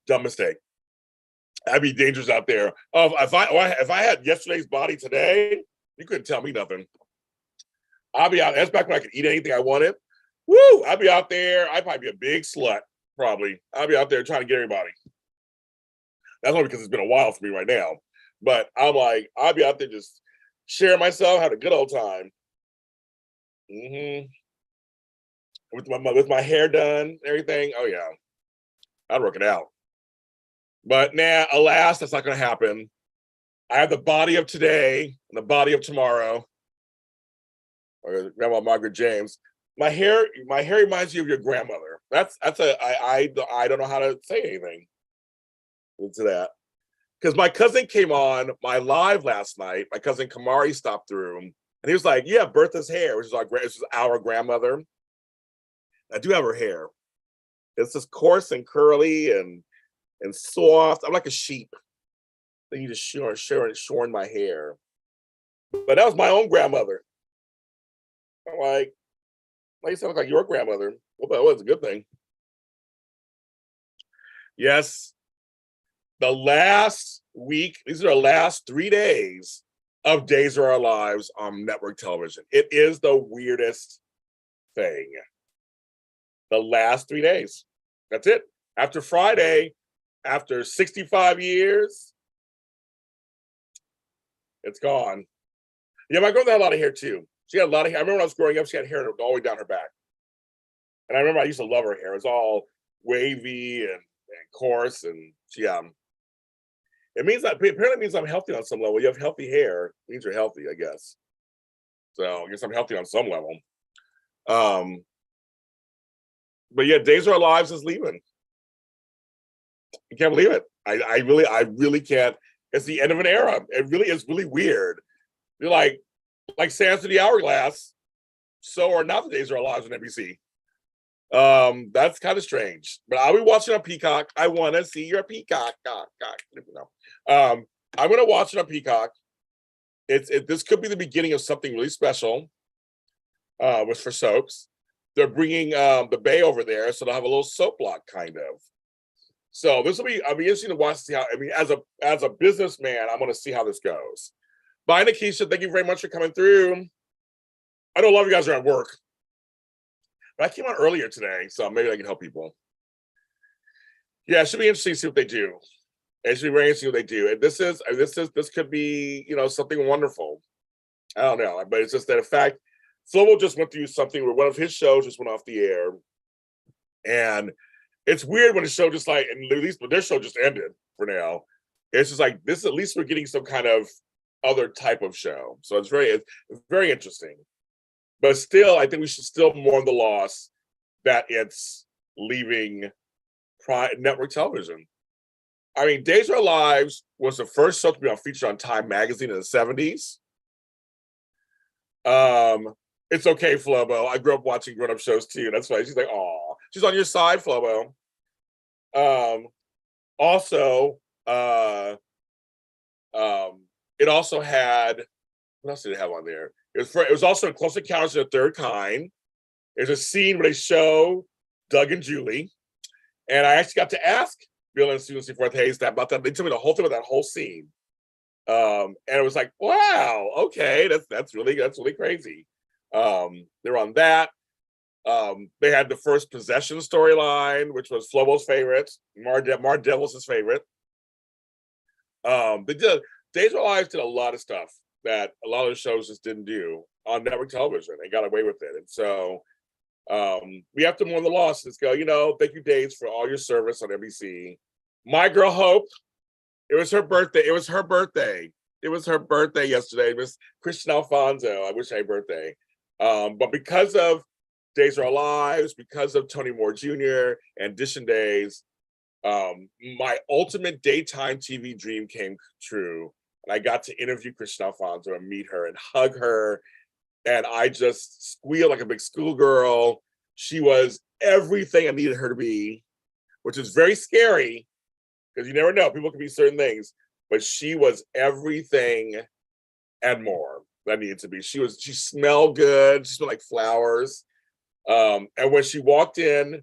Dumb mistake. I'd be dangerous out there. If I had yesterday's body today, you couldn't tell me nothing. I'll be out. That's back when I could eat anything I wanted. Woo! I'd be out there. I'd probably be a big slut. Probably. I'd be out there trying to get everybody. That's only because it's been a while for me right now. But I'm like, I'd be out there just sharing myself, had a good old time. With my hair done, everything. Oh yeah, I'd work it out. But nah, alas, that's not going to happen. I have the body of today and the body of tomorrow. Or Grandma Margaret James. My hair reminds you of your grandmother. I don't know how to say anything to that. Because my cousin came on my live last night. My cousin Kamari stopped through and he was like, "Yeah, Bertha's hair," which is our grandmother. I do have her hair. It's just coarse and curly and soft. I'm like a sheep. Then you just shorn my hair. But that was my own grandmother. I'm like you sound like your grandmother. Well, that was a good thing. Yes. The last week, these are the last 3 days of Days of Our Lives on network television. It is the weirdest thing. The last 3 days. That's it. After Friday, after 65 years, it's gone. Yeah, my grandmother had a lot of hair too. She had a lot of hair. I remember when I was growing up, she had hair all the way down her back. And I remember I used to love her hair. It was all wavy and coarse. And it means that apparently means I'm healthy on some level. You have healthy hair, it means you're healthy, I guess. So I guess I'm healthy on some level. But yeah, Days of Our Lives is leaving. I can't believe it. I really can't. It's the end of an era. It really is really weird. You're like Sands to the Hourglass. So are not the Days of Our Lives on NBC. That's kind of strange. But I'll be watching on Peacock. I want to see your Peacock. I'm gonna watch it on Peacock. This could be the beginning of something really special. Was for soaps. They're bringing the Bay over there, so they'll have a little soap block kind of. So I'll be interesting to watch. See how. I mean, as a businessman, I'm going to see how this goes. Bye, Nikisha. Thank you very much for coming through. I know a lot of you guys are at work, but I came on earlier today, so maybe I can help people. Yeah, it should be interesting to see what they do. It should be very interesting what they do. And this could be something wonderful. I don't know, but it's just that in fact, Flomo just went through something where one of his shows just went off the air, and it's weird when the show just like, and at least their show just ended for now. It's just like this. At least we're getting some kind of other type of show, so it's very interesting. But still, I think we should still mourn the loss that it's leaving network television. I mean, Days of Our Lives was the first show to be featured on Time magazine in the 70s. It's okay, Flobo. I grew up watching grown-up shows too. That's why she's like, "Aw, she's on your side, Flobo." Also, it also had, what else did it have on there? It was also in Close Encounters of the Third Kind. There's a scene where they show Doug and Julie, and I actually got to ask Bill and Susan Seaforth Hayes about that. They told me the whole thing about that whole scene, and it was like, wow, okay, that's really crazy. They're on that. They had the first possession storyline, which was Flobo's favorite, Mar Devil's favorite. They did Days of Our Lives did a lot of stuff that a lot of the shows just didn't do on network television. They got away with it, and so We have to mourn the loss. Let's go, thank you, Days, for all your service on NBC. My girl Hope, it was her birthday. It was her birthday. It was her birthday yesterday. It was Christian Alfonso. I wish I had birthday. But because of Days Are Our Lives, because of Tony Moore Jr. and Edition Days, my ultimate daytime TV dream came true. And I got to interview Christian Alfonso and meet her and hug her. And I just squealed like a big schoolgirl. She was everything I needed her to be, which is very scary because you never know. People can be certain things, but she was everything and more that needed to be. She smelled good. She smelled like flowers. And when she walked in,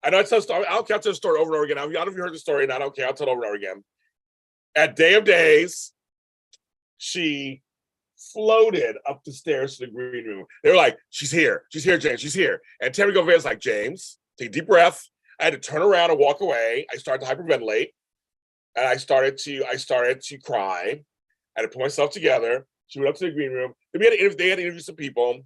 I know I tell the story. I'll tell the story over and over again. I don't know if you heard the story, and I don't care. I'll tell it over and over again. At Day of Days, she floated up the stairs to the green room. They were like, she's here, James, she's here. And Tammy Gouvert's like, James, take a deep breath. I had to turn around and walk away. I started to hyperventilate, and I started to cry. I had to put myself together. She went up to the green room. Then they had to interview some people,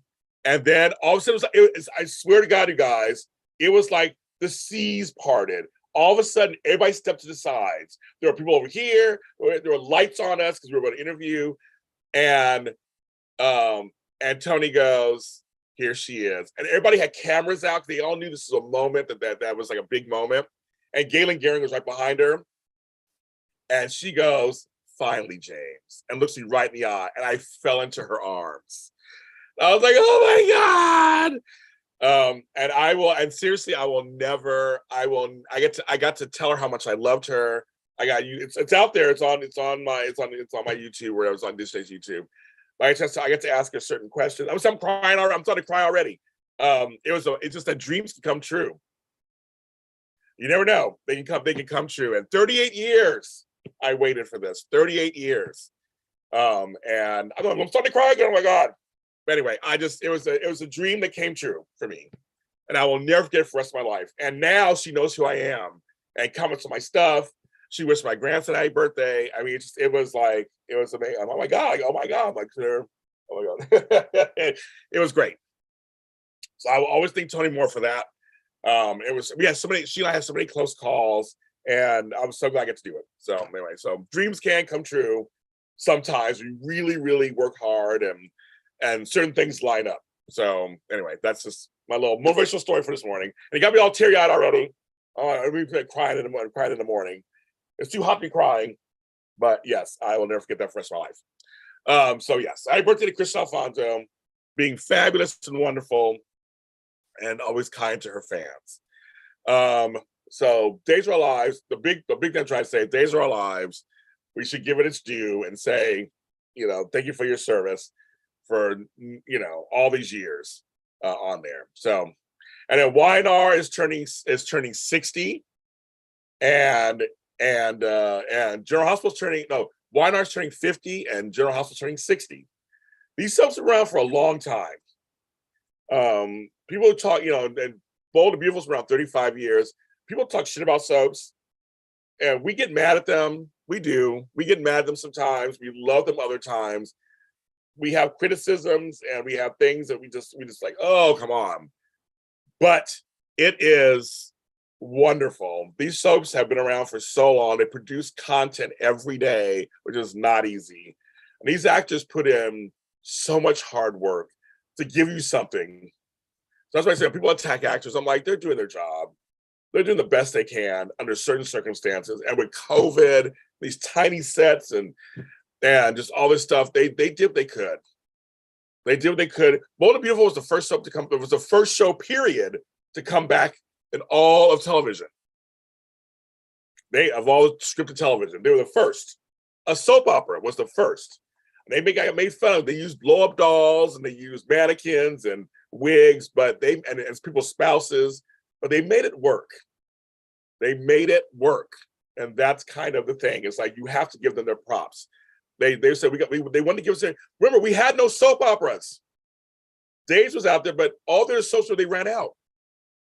and then all of a sudden, I swear to God, you guys, it was like the seas parted. All of a sudden, everybody stepped to the sides. There were people over here. There were lights on us because we were going to interview. And Tony goes, here she is. And everybody had cameras out. They all knew this was a moment that was like a big moment. And Galen Gehring was right behind her. And she goes, finally, James, and looks me right in the eye. And I fell into her arms. I was like, oh my God. And seriously, I got to tell her how much I loved her. I got you. It's out there. It's on my YouTube, where I was on Disney's YouTube. But I get to ask her certain questions. I'm crying already. I'm starting to cry already. It's just that dreams can come true. You never know. They can come true. And 38 years I waited for this. 38 years. And I'm starting to cry again. Oh my God. But anyway, it was a dream that came true for me. And I will never forget it for the rest of my life. And now she knows who I am and comments on my stuff. She wished my grandson happy birthday. I mean, it was amazing. Oh my God. I'm like, sure. Oh my God. It was great. So I will always thank Tony Moore for that. She and I had so many close calls, and I'm so glad I get to do it. So anyway, so dreams can come true. Sometimes we really, really work hard and certain things line up. So anyway, that's just my little motivational story for this morning. And it got me all teary-eyed already. We've been crying in the morning. It's too hot to be crying, but yes, I will never forget that for the rest of my life. So yes, happy birthday to Christian Alfonso, being fabulous and wonderful, and always kind to her fans. So Days Are Our Lives. The big thing I'm trying to say, Days Are Our Lives. We should give it its due and say, thank you for your service for all these years on there. So, and then YNR is turning 60, and General Hospital's YNR's turning 50, and General Hospital's turning 60. These soaps are around for a long time. People talk, and Bold and Beautiful's around 35 years. People talk shit about soaps, and we get mad at them. We do. We get mad at them sometimes. We love them other times. We have criticisms, and we have things that we just like, oh, come on. But it is wonderful. These soaps have been around for so long. They produce content every day, which is not easy. And these actors put in so much hard work to give you something. So that's why I say when people attack actors, I'm like, they're doing their job. They're doing the best they can under certain circumstances. And with COVID, these tiny sets and just all this stuff, they did what they could. They did what they could. Bold and Beautiful was the first soap to come. It was the first show, period, to come back in all of television. Of all the scripted television, they were the first. A soap opera was the first. They made fun of. They used blow-up dolls and they used mannequins and wigs, and as people's spouses, but they made it work. They made it work, and that's kind of the thing. It's like you have to give them their props. They said they wanted to give us. Remember, we had no soap operas. Days was out there, but all their soaps they ran out.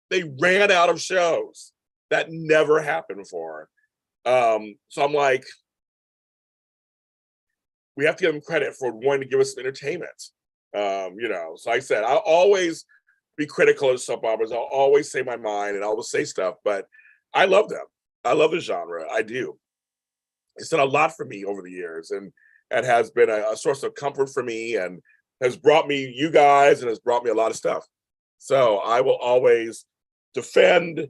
They ran out of shows. That never happened before. So I'm like, we have to give them credit for wanting to give us some entertainment. So I said, I always be critical of soap operas. I'll always say my mind and I will say stuff, but I love them. I love the genre. I do. It's done a lot for me over the years, and has been a source of comfort for me, and has brought me you guys, and has brought me a lot of stuff. So I will always defend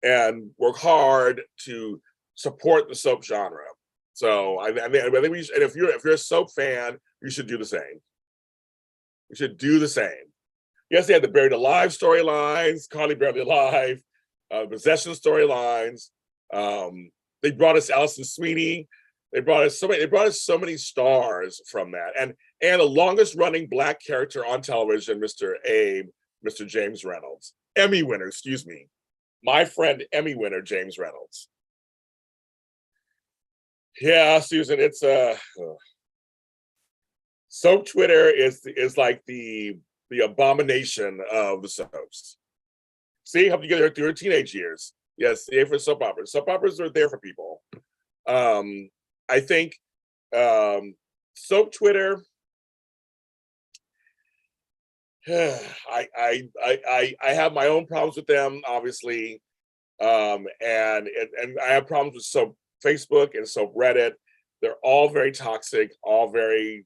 and work hard to support the soap genre. So I think we should, and if you're a soap fan, you should do the same. You should do the same. Yes, they had the Buried Alive storylines, Carly Barely Alive, Possession storylines. They brought us Allison Sweeney. They brought us so many stars from that, and the longest running Black character on television, Mr. Abe, Mr. James Reynolds, Emmy winner, excuse me, my friend Emmy winner James Reynolds. Yeah, Susan, it's soap Twitter is like the abomination of the soaps. See, help you get through your teenage years. Yes, yeah, for soap operas. Soap operas are there for people. I think soap Twitter. I have my own problems with them, obviously, and I have problems with soap Facebook and soap Reddit. They're all very toxic, all very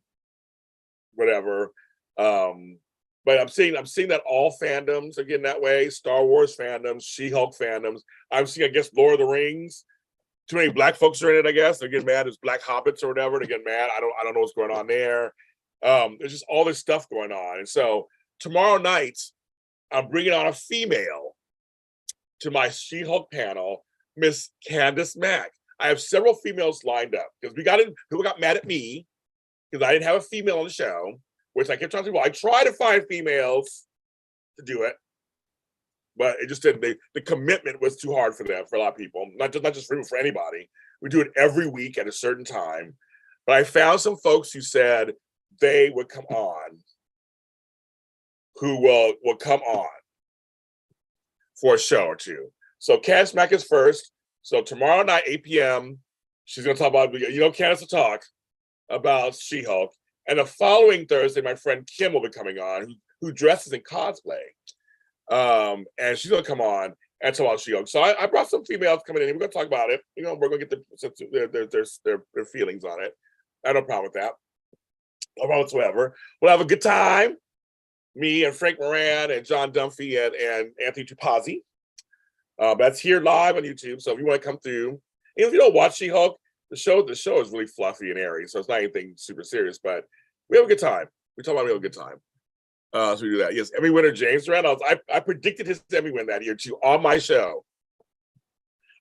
whatever. But I'm seeing that all fandoms are getting that way. Star Wars fandoms, She-Hulk fandoms. I'm seeing, I guess, Lord of the Rings. Too many Black folks are in it, I guess. They're getting mad. There's Black Hobbits or whatever. They're getting mad. I don't know what's going on there. There's just all this stuff going on. And so tomorrow night, I'm bringing on a female to my She-Hulk panel, Miss Candace Mack. I have several females lined up because people got mad at me because I didn't have a female on the show, which I kept telling people I try to find females to do it, but it just didn't. The commitment was too hard for them, for a lot of people, not just for anybody. We do it every week at a certain time, but I found some folks who said they would come on, who will come on for a show or two. So Candace Mack is first. So tomorrow night, 8 p.m., she's going to talk about, Candace will talk about She-Hulk. And the following Thursday, my friend Kim will be coming on, who dresses in cosplay. And she's going to come on and talk about She-Hulk. So I brought some females coming in. We're going to talk about it. We're going to get their feelings on it. I have no problem with that. No problem whatsoever. We'll have a good time. Me and Frank Moran and John Dunphy and Anthony Tupazzi. That's here live on YouTube. So if you want to come through, and if you don't watch She-Hulk, the show is really fluffy and airy, so it's not anything super serious. But we have a good time. We talk about we have a good time. So we do that. Yes, Emmy winner James Reynolds. I predicted his Emmy win that year too on my show.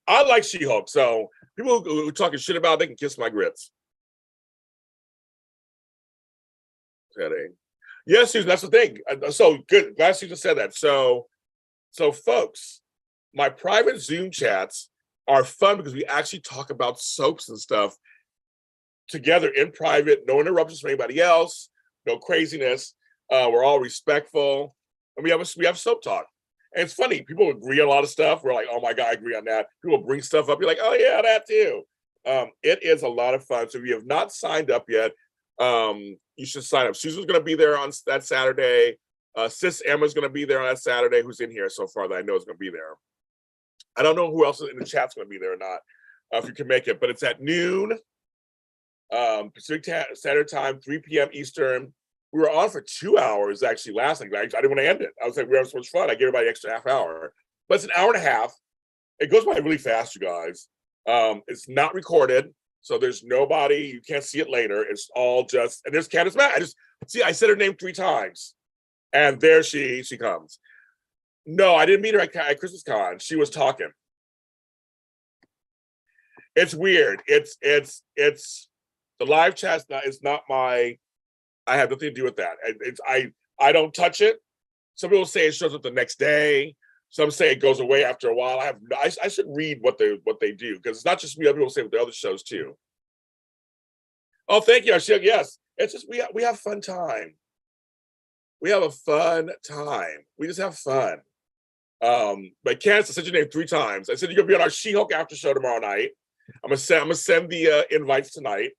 I like She-Hulk, so people who are talking shit about it, they can kiss my grits. Yes, Susan, that's the thing. So good. Glad Susan said that. So folks, my private Zoom chats are fun because we actually talk about soaps and stuff together in private, no interruptions from anybody else, no craziness. We're all respectful, and we have soap talk. And it's funny, people agree on a lot of stuff. We're like, oh my God, I agree on that. People bring stuff up. You're like, oh yeah, that too. It is a lot of fun. So if you have not signed up yet, you should sign up. Susan's going to be there on that Saturday. Sis Emma's going to be there on that Saturday, who's in here so far that I know is going to be there. I don't know who else in the chat's going to be there or not, if you can make it, but it's at noon, Pacific Standard Time, 3 p.m. Eastern. We were on for 2 hours actually last night. I didn't want to end it. I was like, we have so much fun. I gave everybody an extra half hour, but it's an hour and a half. It goes by really fast, you guys. It's not recorded, so there's nobody. You can't see it later. It's all just, and there's Candace Mack. I said her name 3 times, and there she comes. No, I didn't meet her at Christmas Con. She was talking. It's weird. It's the live chat. It's not my. I have nothing to do with that. I don't touch it. Some people say it shows up the next day. Some say it goes away after a while. I should read what they do, because it's not just me. Other people say with the other shows too. Oh, thank you, Ashik. Yes, it's just we have fun time. We have a fun time. We just have fun. But Candace, I said your name 3 times. I said you're gonna be on our She-Hulk after show tomorrow night. I'm gonna send the invites tonight.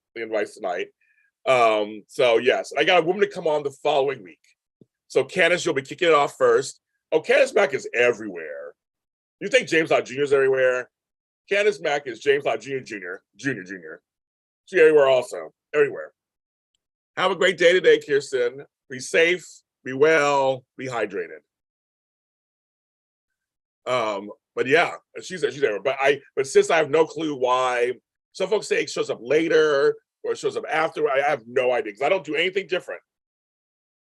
So yes, I got a woman to come on the following week. So Candace, you'll be kicking it off first. Oh, Candace Mack is everywhere. You think James Lott Jr. is everywhere? Candace Mack is James Lott Jr. Jr. She's everywhere also. Everywhere. Have a great day today, Kirsten. Be safe, be well, be hydrated. But yeah, she's there. But since I have no clue why, some folks say it shows up later or it shows up after. I have no idea because I don't do anything different.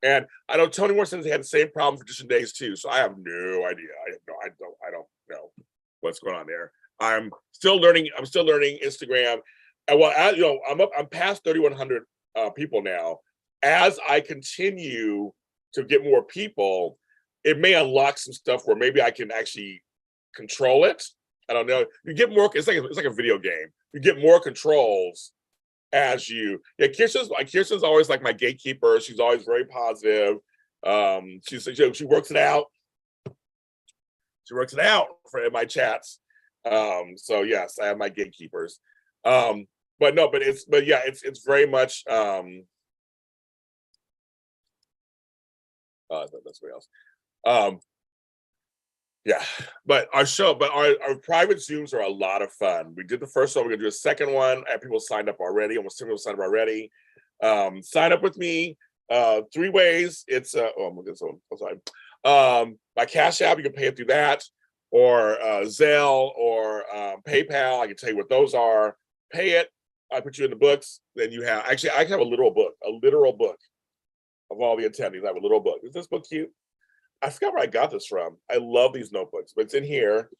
And I know Toni Morrison had the same problem for Tradition Days too, so I have no idea. I don't know what's going on there. I'm still learning. I'm still learning Instagram. And well, I'm past 3,100 people now. As I continue to get more people, it may unlock some stuff where maybe I can actually control it. I don't know. You get more. It's like a video game. You get more controls as you. Yeah, Kirsten's always like my gatekeeper. She's always very positive. She works it out. She works it out in my chats. So yes, I have my gatekeepers. But it's very much. That's somebody else. Yeah, but our private Zooms are a lot of fun. We did the first one. We're gonna do a second one. I have people signed up already. Almost 10 people signed up already. Sign up with me 3 ways. It's my Cash App. You can pay it through that, or Zelle, or PayPal. I can tell you what those are. Pay it. I put you in the books. Then you have I have a literal book of all the attendees. I have a little book. Is this book cute? I forgot where I got this from. I love these notebooks, but it's in here.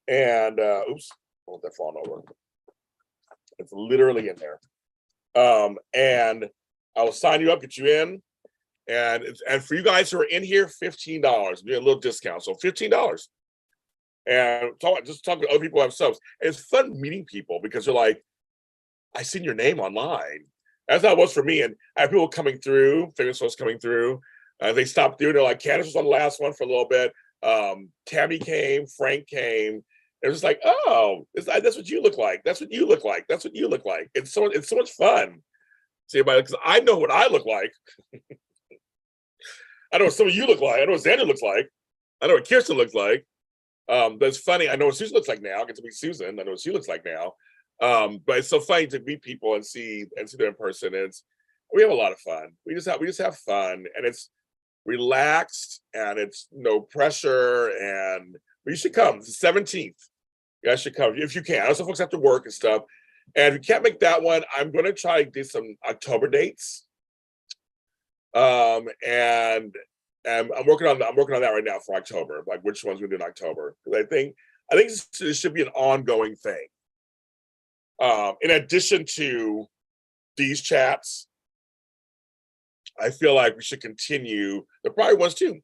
And oops, I want that falling over. It's literally in there. And I will sign you up, get you in. And for you guys who are in here, $15. Be a little discount. So $15. And just talk to other people who have subs. And it's fun meeting people because they're like, I seen your name online. That's how it was for me. And I have people coming through, famous folks coming through. They stopped through. They're like, Candace was on the last one for a little bit. Tammy came, Frank came. It was like, oh, that's what you look like. That's what you look like. That's what you look like. It's so much fun. See, because I know what I look like. I know what some of you look like. I know what Xander looks like. I know what Kirsten looks like. But it's funny. I know what Susan looks like now. I get to meet Susan. I know what she looks like now. But it's so funny to meet people and see them in person. We have a lot of fun. We just have fun, and it's relaxed, and it's no pressure. And you should come. It's the 17th. You guys should come if you can. I know some folks have to work and stuff. And if you can't make that one, I'm going to try to do some October dates. And I'm working on that right now for October, like which ones we're doing in October. Because I think this should be an ongoing thing. In addition to these chats, I feel like we should continue the private ones too.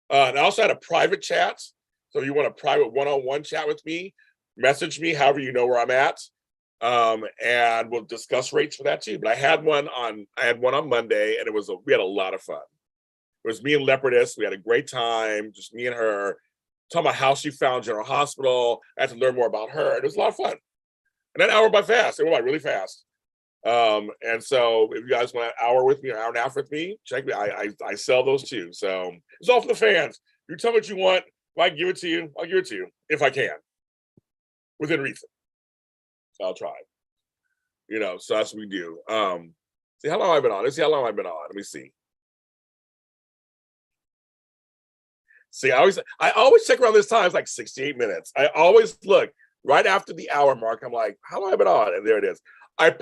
And I also had a private chat. So if you want a private one-on-one chat with me, message me however you know where I'm at. And we'll discuss rates for that too. But I had one on Monday, and we had a lot of fun. It was me and Leopardess. We had a great time, just me and her, talking about how she found General Hospital. I had to learn more about her. And it was a lot of fun. And that hour by fast. It went by really fast. And so if you guys want an hour with me, an hour and a half with me, check me. I sell those too. So it's all for the fans. You tell me what you want. If I give it to you, I'll give it to you if I can, within reason. I'll try. So that's what we do. See how long I've been on. Let's see how long I've been on. Let me see. See, I always check around this time. It's like 68 minutes. I always look right after the hour mark. I'm like, how long have I been on? And there it is. I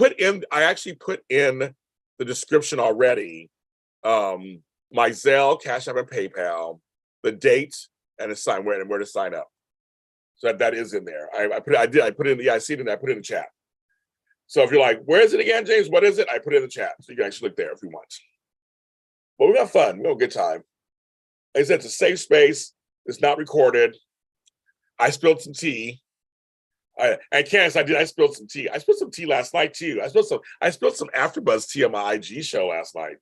actually put in the description already, my Zelle, Cash App, and PayPal, the date, and where to sign up. So that is in there. I put it in. Yeah, I see it in there. I put it in the chat. So if you're like, where is it again, James? What is it? I put it in the chat. So you can actually look there if you want. But we got fun. We had a good time. Like I said, it's a safe space. It's not recorded. I spilled some tea. And Candace, I spilled some tea. I spilled some tea last night too. I spilled some AfterBuzz tea on my IG show last night.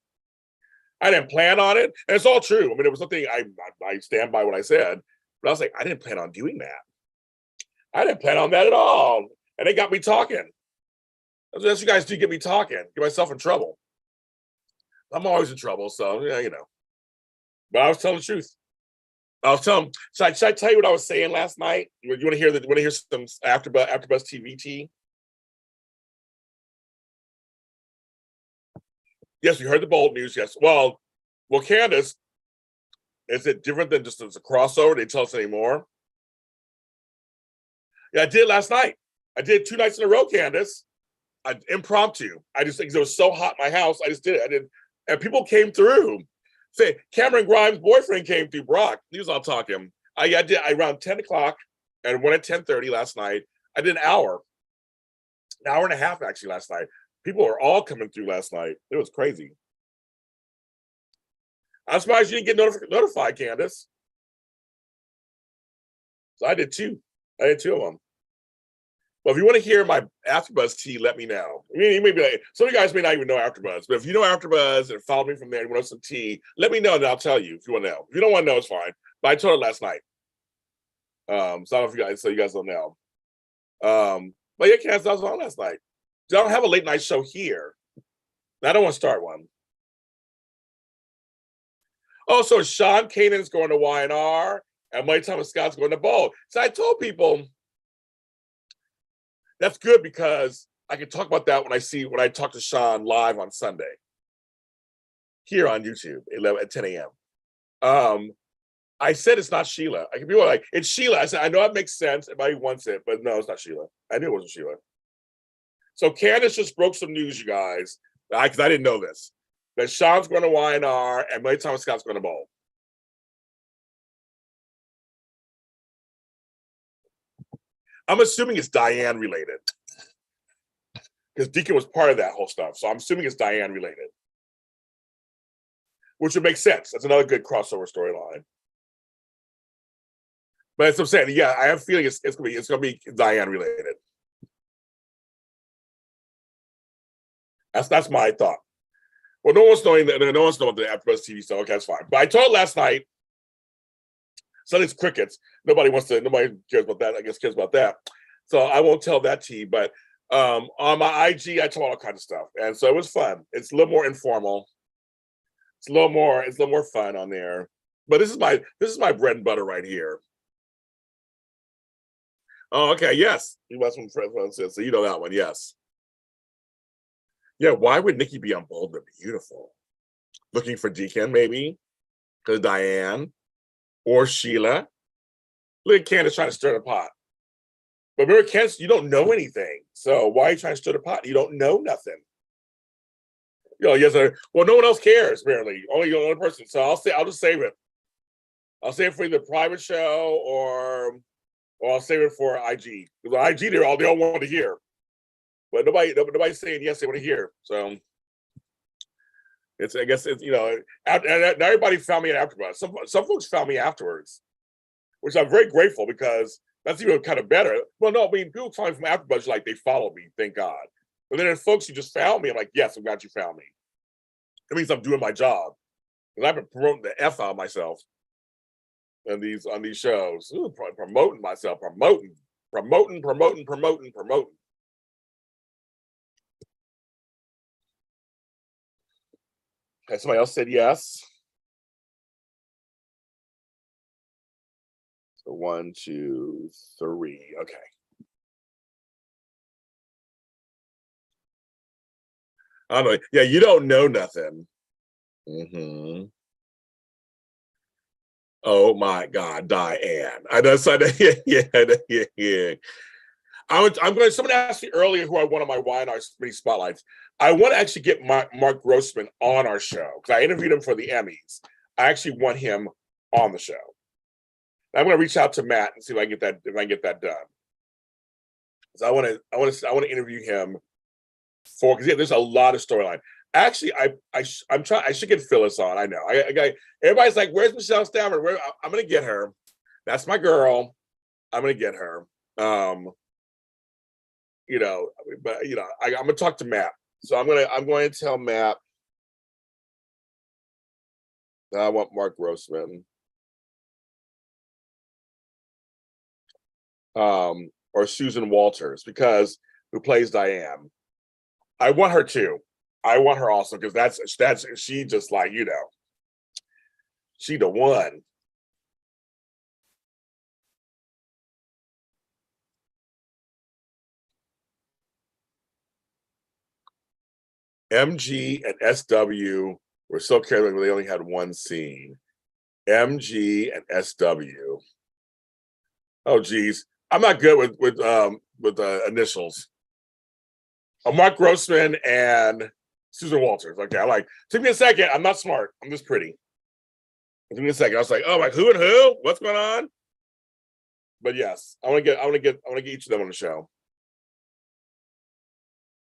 I didn't plan on it, and it's all true. I mean, it was something I stand by what I said, but I was like, I didn't plan on doing that. I didn't plan on that at all, and they got me talking. That's what you guys do, get me talking, get myself in trouble. I'm always in trouble, so yeah, But I was telling the truth. I was telling. Should I tell you what I was saying last night? You want to hear that? You want to hear some AfterBuzz TV tea? Yes, we heard the bold news. Yes. Well, Candace, is it different than just as a crossover? They tell us anymore. Yeah, I did last night. I did 2 nights in a row, Candace. Impromptu. I just think it was so hot in my house. I just did it. I did, and people came through. Say Cameron Grimes' boyfriend came through. Brock. He was all talking. I did. I around 10 o'clock and one at 10:30 last night. I did an hour and a half actually last night. People are all coming through last night. It was crazy. I'm surprised you didn't get notified, Candace. So I did 2. I did 2 of them. Well, if you want to hear my AfterBuzz tea, let me know. I mean, you may be like, some of you guys may not even know AfterBuzz, but if you know AfterBuzz and follow me from there and want some tea, let me know and I'll tell you if you want to know. If you don't want to know, it's fine. But I told her last night. So I don't know if you guys don't know. But yeah, Cass, that was on last night. I don't have a late night show here. I don't want to start one. Oh, so Sean Kanan's going to Y&R and Mike Thomas Scott's going to Bowl. So I told people that's good because I can talk about that when I talk to Sean live on Sunday here on YouTube at 10 a.m. I said it's not Sheila. I can be like, it's Sheila. I said, I know it makes sense. Everybody wants it, but no, it's not Sheila. I knew it wasn't Sheila. So Candace just broke some news, you guys, because I didn't know this. That Sean's going to Y&R and Mike Thomas Scott's going to Bowl. I'm assuming it's Diane related because Deacon was part of that whole stuff. So I'm assuming it's Diane related, which would make sense. That's another good crossover storyline. But as I'm saying, yeah, I have a feeling it's gonna be Diane related. That's my thought. Well, no one's knowing that. No one's knowing the AfterBuzz TV stuff. Okay, that's fine. But I told last night. Sunday's crickets. Nobody cares about that. I guess cares about that. So I won't tell that tea. But on my IG, I told all kinds of stuff, and so it was fun. It's a little more informal. It's a little more fun on there. But this is my bread and butter right here. Oh, okay. Yes, he was from Francis. So you know that one. Yes. Yeah. Why would Nikki be on Bold? They're beautiful. Looking for Deacon, maybe because Diane. Or Sheila. Look at Candace trying to stir the pot. But remember, Candace, you don't know anything. So why are you trying to stir the pot? You don't know nothing. Yes, well, no one else cares, apparently. Only one person. So I'll just save it. I'll save it for either private show or I'll save it for IG. Because IG, they all want to hear. But nobody's saying yes, they want to hear. So I guess it's and everybody found me at AfterBuzz. Some folks found me afterwards, which I'm very grateful because that's even kind of better. Well, no, I mean people find me from AfterBuzz like they follow me, thank God. But then there's folks who just found me. I'm like, yes, I'm glad you found me. It means I'm doing my job because I've been promoting the F out of myself on these shows. Ooh, promoting myself, promoting. Okay, somebody else said yes. So 1, 2, 3. Okay. I don't know. Yeah, you don't know nothing. Mm-hmm. Oh my God, Diane. I know. So yeah. I'm going. Someone asked me earlier who I want on my Y&R mini spotlights. I want to actually get Mark Grossman on our show because I interviewed him for the Emmys. I actually want him on the show. I'm going to reach out to Matt and see if I can get that done. So I want to interview him because there's a lot of storyline. Actually, I'm trying. I should get Phyllis on. I know. Everybody's like, "Where's Michelle Stammer?" I'm going to get her. That's my girl. I'm going to get her. I'm going to talk to Matt. So I'm going to tell Matt that I want Mark Grossman. Or Susan Walters, who plays Diane. I want her too. I want her also because that's she just like she the one. MG and SW were so careless they only had one scene. MG and SW. Oh geez, I'm not good with initials. Mark Grossman and Susan Walters. Okay, I'm like, took me a second. I'm not smart. I'm just pretty. It took me a second. I was like, oh, like who and who? What's going on? But yes, I want to get each of them on the show.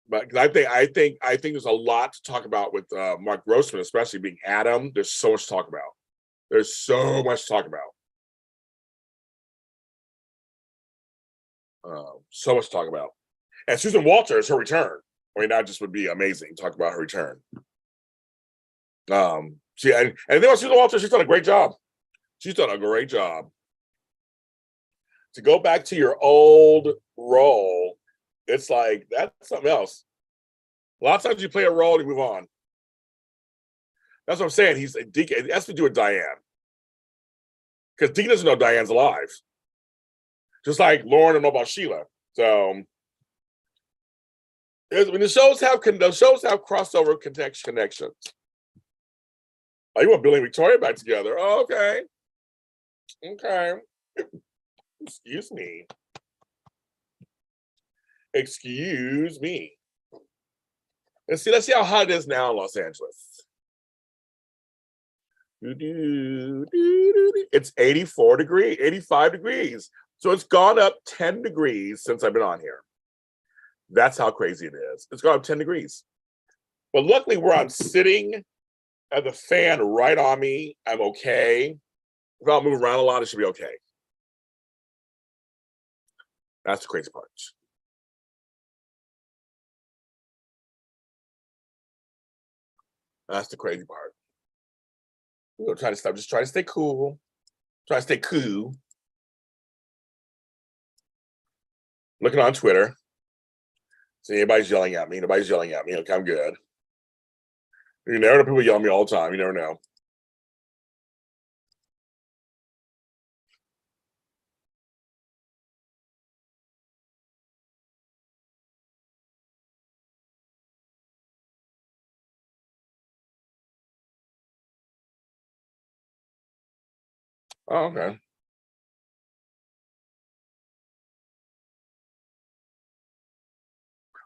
But I think there's a lot to talk about with Mark Grossman, especially being Adam. There's so much to talk about. There's so much to talk about. So much to talk about. And Susan Walters, her return. I mean, that just would be amazing. Talk about her return. And the thing about Susan Walters, she's done a great job. She's done a great job. To go back to your old role, it's like that's something else. A lot of times you play a role and you move on. That's what I'm saying. He's a Deacon. It has to do with Diane. Because Deacon doesn't know Diane's alive. Just like Lauren don't know about Sheila. So when the shows have crossover connections. Oh, you want Billy and Victoria back together? Oh, okay. Okay. Excuse me. Excuse me. Let's see how hot it is now in Los Angeles. It's 84 degrees, 85 degrees. So it's gone up 10 degrees since I've been on here. That's how crazy it is. It's gone up 10 degrees. But luckily where I'm sitting, I have the fan right on me. I'm okay. If I don't move around a lot, it should be okay. That's the crazy part. That's the crazy part. We'll try to stop. Just try to stay cool. Try to stay cool. Looking on Twitter. See, anybody's yelling at me. Nobody's yelling at me. Okay, I'm good. You never know. People yell at me all the time. You never know. Oh, okay.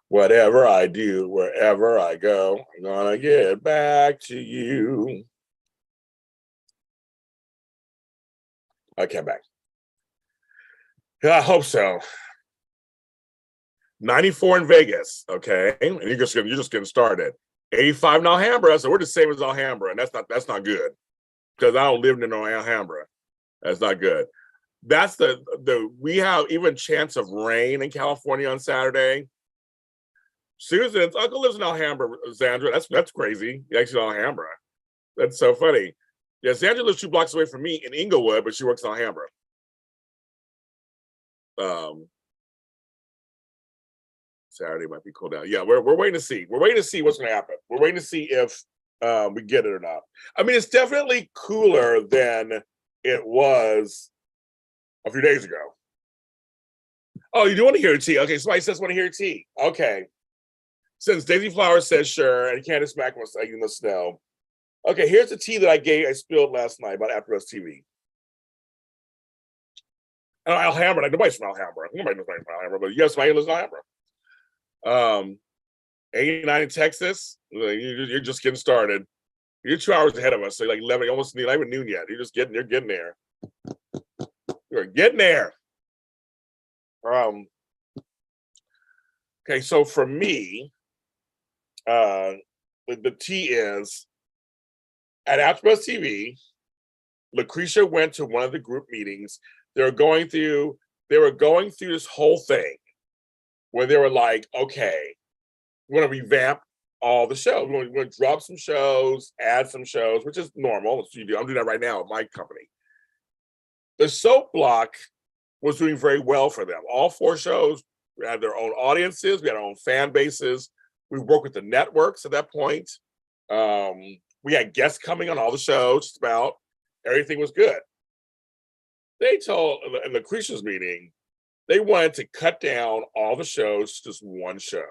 Whatever I do, wherever I go, I'm gonna get back to you. Okay, back. Yeah, I hope so. 94 in Vegas, okay, and you're just getting started. 85 in Alhambra, so we're the same as Alhambra, and that's not good because I don't live in Alhambra. That's not good. That's we have even chance of rain in California on Saturday. Susan's uncle lives in Alhambra, Sandra. That's crazy. He actually in Alhambra. That's so funny. Yeah, Sandra lives 2 blocks away from me in Inglewood, but she works in Alhambra. Saturday might be cool down. Yeah, we're waiting to see. We're waiting to see what's going to happen. We're waiting to see if we get it or not. I mean, it's definitely cooler than it was a few days ago. Oh, you do want to hear tea? Okay, somebody says want to hear tea. Okay. Since Daisy Flowers says sure, and Candace Mack was saying the snow. Okay, here's the tea that I spilled last night about AfterBuzz TV. And Alhambra, like nobody's from Alhambra. Nobody knows from Alhambra, but yes, my lives in Alhambra. 89 in Texas. You're just getting started. You're 2 hours ahead of us, so like 11, almost not even noon yet. You're getting there. You're getting there. Okay, so for me, the tea is at AfterBuzz TV. Lucretia went to one of the group meetings. They were going through this whole thing where they were like, okay, we're going to revamp all the shows. We're going to drop some shows, add some shows, which is normal. That's what you do. I'm doing that right now at my company. The soap block was doing very well for them. All 4 shows had their own audiences. We had our own fan bases. We worked with the networks at that point. We had guests coming on all the shows, just about. Everything was good. They told in the Lucretia's meeting, they wanted to cut down all the shows to just one show.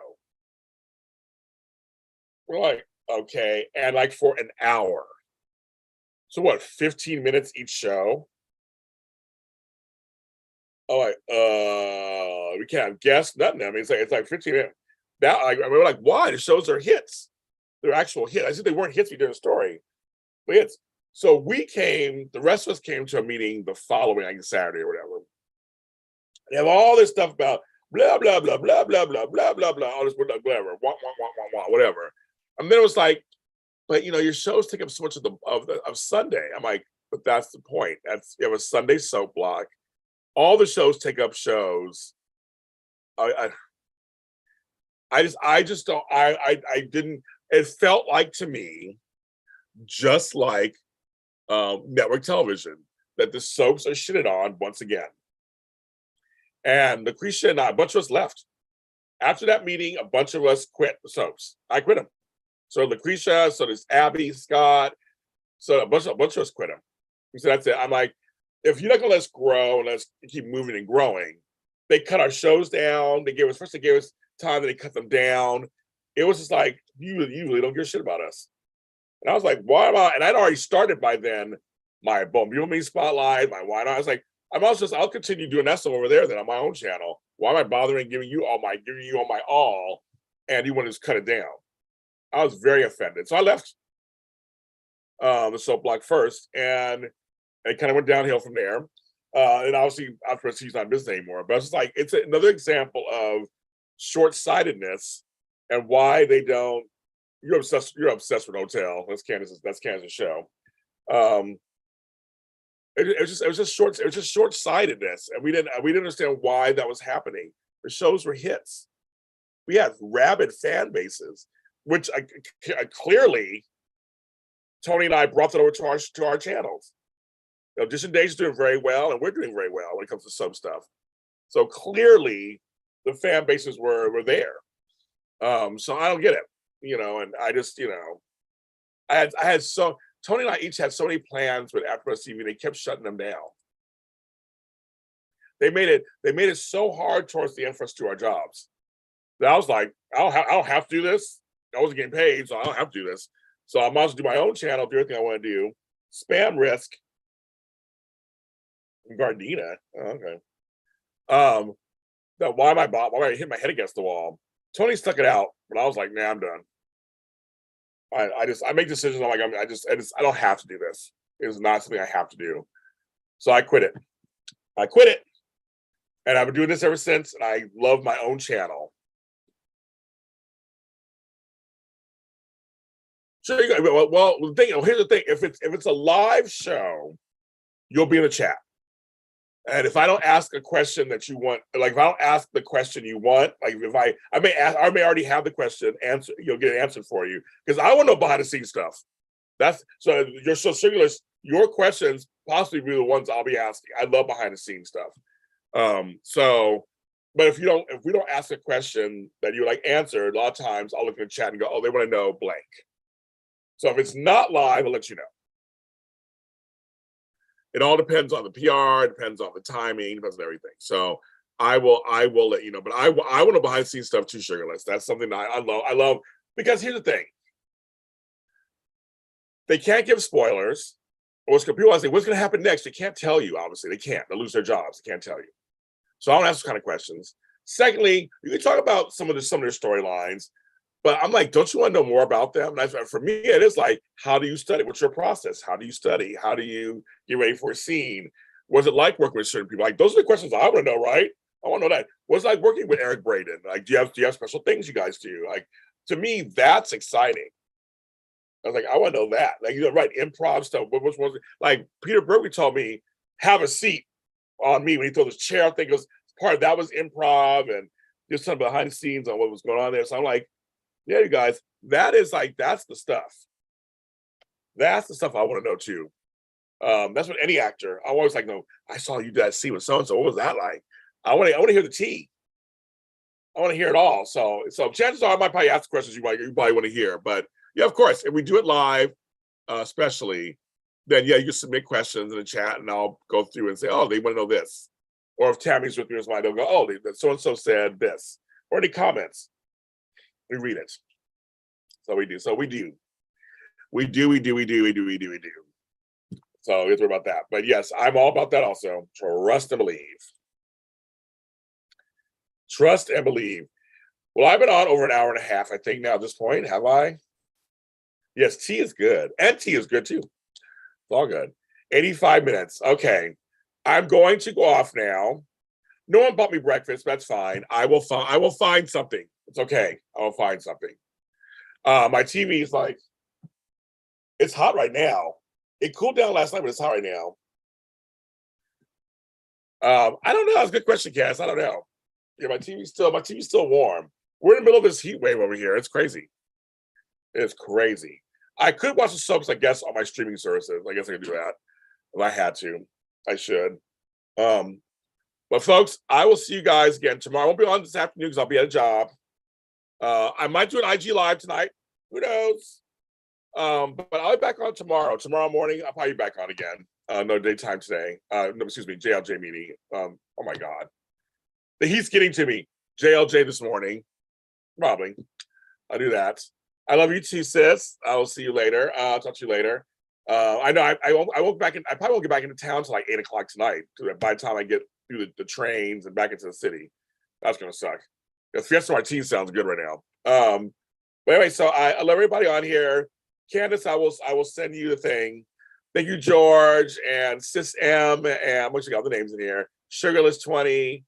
We're like, okay, and like for an hour. So what, 15 minutes each show? Oh, like, we can't have guests, nothing. I mean, it's like 15 minutes. That like, I mean, we're like, why? The shows are hits. They're actual hits. I said they weren't hits. We did a story, but hits. So we came. The rest of us came to a meeting the following, like Saturday or whatever. They have all this stuff about blah blah blah blah blah blah blah blah blah. All this whatever, whatever. And then it was like, but you know, your shows take up so much of of Sunday. I'm like, but that's the point. That's you have a Sunday soap block. All the shows take up shows. I I just don't I didn't it felt like to me just like network television that the soaps are shitted on once again. And Lucretia and I, a bunch of us left. After that meeting, a bunch of us quit the soaps. I quit them. So Lucretia, so there's Abby, Scott, so a bunch of us quit them. We said that's it. I'm like, if you're not gonna let us grow and let's keep moving and growing, they cut our shows down. They gave us time, then they cut them down. It was just like you really don't give a shit about us. And I was like, why am I? And I'd already started by then my Bon Me spotlight, my why not? I was like, I'll continue doing that stuff over there then on my own channel. Why am I bothering giving you all my all? And you want to just cut it down. I was very offended. So I left the soap block first, and it kind of went downhill from there. And obviously, after he's not in business anymore. But it's just like it's another example of short-sightedness and why they don't. You're obsessed with Hotel. That's Candace's show. It was just short-sightedness, and we didn't understand why that was happening. The shows were hits. We had rabid fan bases, which clearly Tony and I brought that over to our channels. Audition Days is doing very well, and we're doing very well when it comes to some stuff. So clearly, the fan bases were there. So I don't get it, and I just, I had so Tony and I each had so many plans with AfterBuzz TV. They kept shutting them down. They made it so hard towards the end for us to do our jobs that I was like, I don't have to do this. I wasn't getting paid, so I don't have to do this. So I might as well do my own channel, do everything I want to do. Spam risk. Gardena. Oh, okay. Why am I hitting my head against the wall? Tony stuck it out, but I was like, nah, I'm done. I make decisions. I'm like, I don't have to do this. It is not something I have to do. So I quit it. And I've been doing this ever since. And I love my own channel. Sure, well, here's the thing. If it's a live show, you'll be in the chat. And if I don't ask a question that you want, like if I don't ask the question you want, like if I may already have the question answer, you'll get it answered for you because I want to know behind the scenes stuff. That's so you're so singular. Your questions possibly be the ones I'll be asking. I love behind the scenes stuff. But if we don't ask a question that you like answered, a lot of times I'll look in the chat and go, oh, they want to know blank. So if it's not live, I'll let you know. It all depends on the PR, depends on the timing, depends on everything. So I will let you know. But I want to behind the scenes stuff too, Sugarless. That's something that I love. I love because here's the thing. They can't give spoilers. Or people always say, what's going to happen next? They can't tell you, obviously. They can't. They'll lose their jobs. They can't tell you. So I don't ask those kind of questions. Secondly, you can talk about some of their storylines. But I'm like, don't you want to know more about them? And for me, it is like, how do you study? What's your process? How do you study? How do you get ready for a scene? What's it like working with certain people? Like, those are the questions I want to know, right? I want to know that. What's it like working with Eric Braeden? Like, do you have special things you guys do? Like, to me, that's exciting. I was like, I want to know that. Like, right, improv stuff. Like, Peter Berkeley told me, have a seat on me when he threw his chair. I think it was part of that was improv and just something behind the scenes on what was going on there. So I'm like, yeah, you guys, that's the stuff. That's the stuff I want to know too. That's what any actor. I always like, no, I saw you do that scene with so and so. What was that like? I want to hear the tea. I want to hear it all. So chances are I might probably ask questions you probably want to hear. But yeah, of course, if we do it live, especially, then yeah, you can submit questions in the chat and I'll go through and say, oh, they want to know this. Or if Tammy's with me as well, they'll go, oh, so and so said this. Or any comments. We read it. So we do. So we do. We do. So it's about that. But yes, I'm all about that also. Trust and believe. Trust and believe. Well, I've been on over an hour and a half, I think, now at this point. Have I? Yes, tea is good. And tea is good too. It's all good. 85 minutes. Okay. I'm going to go off now. No one bought me breakfast. That's fine. I will find something. It's okay. I will find something. My TV is like, it's hot right now. It cooled down last night, but it's hot right now. I don't know. That's a good question, Cass. I don't know. Yeah, my TV's still warm. We're in the middle of this heat wave over here. It's crazy. It's crazy. I could watch the soaps, I guess, on my streaming services. I guess I could do that if I had to. I should. But folks, I will see you guys again tomorrow. I won't be on this afternoon because I'll be at a job. I might do an IG live tonight. Who knows? But I'll be back on tomorrow. Tomorrow morning, I'll probably be back on again. No daytime today. No, excuse me, JLJ meeting. Oh my God. The heat's getting to me. JLJ this morning. Probably. I'll do that. I love you too, sis. I will see you later. I'll talk to you later. I know I won't back in. I probably won't get back into town till like 8 o'clock tonight. By the time I get through the trains and back into the city, that's gonna suck. Fiesta Martine sounds good right now. But anyway, so I love everybody on here. Candace, I will send you the thing. Thank you, George and Sis M, and what you got the names in here? Sugarless 20,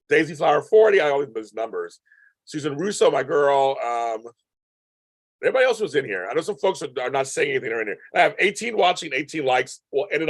Daisy Flower 40. I always miss numbers. Susan Russo, my girl. Everybody else was in here. I know some folks are not saying anything are in here. I have 18 watching, 18 likes. We'll end it on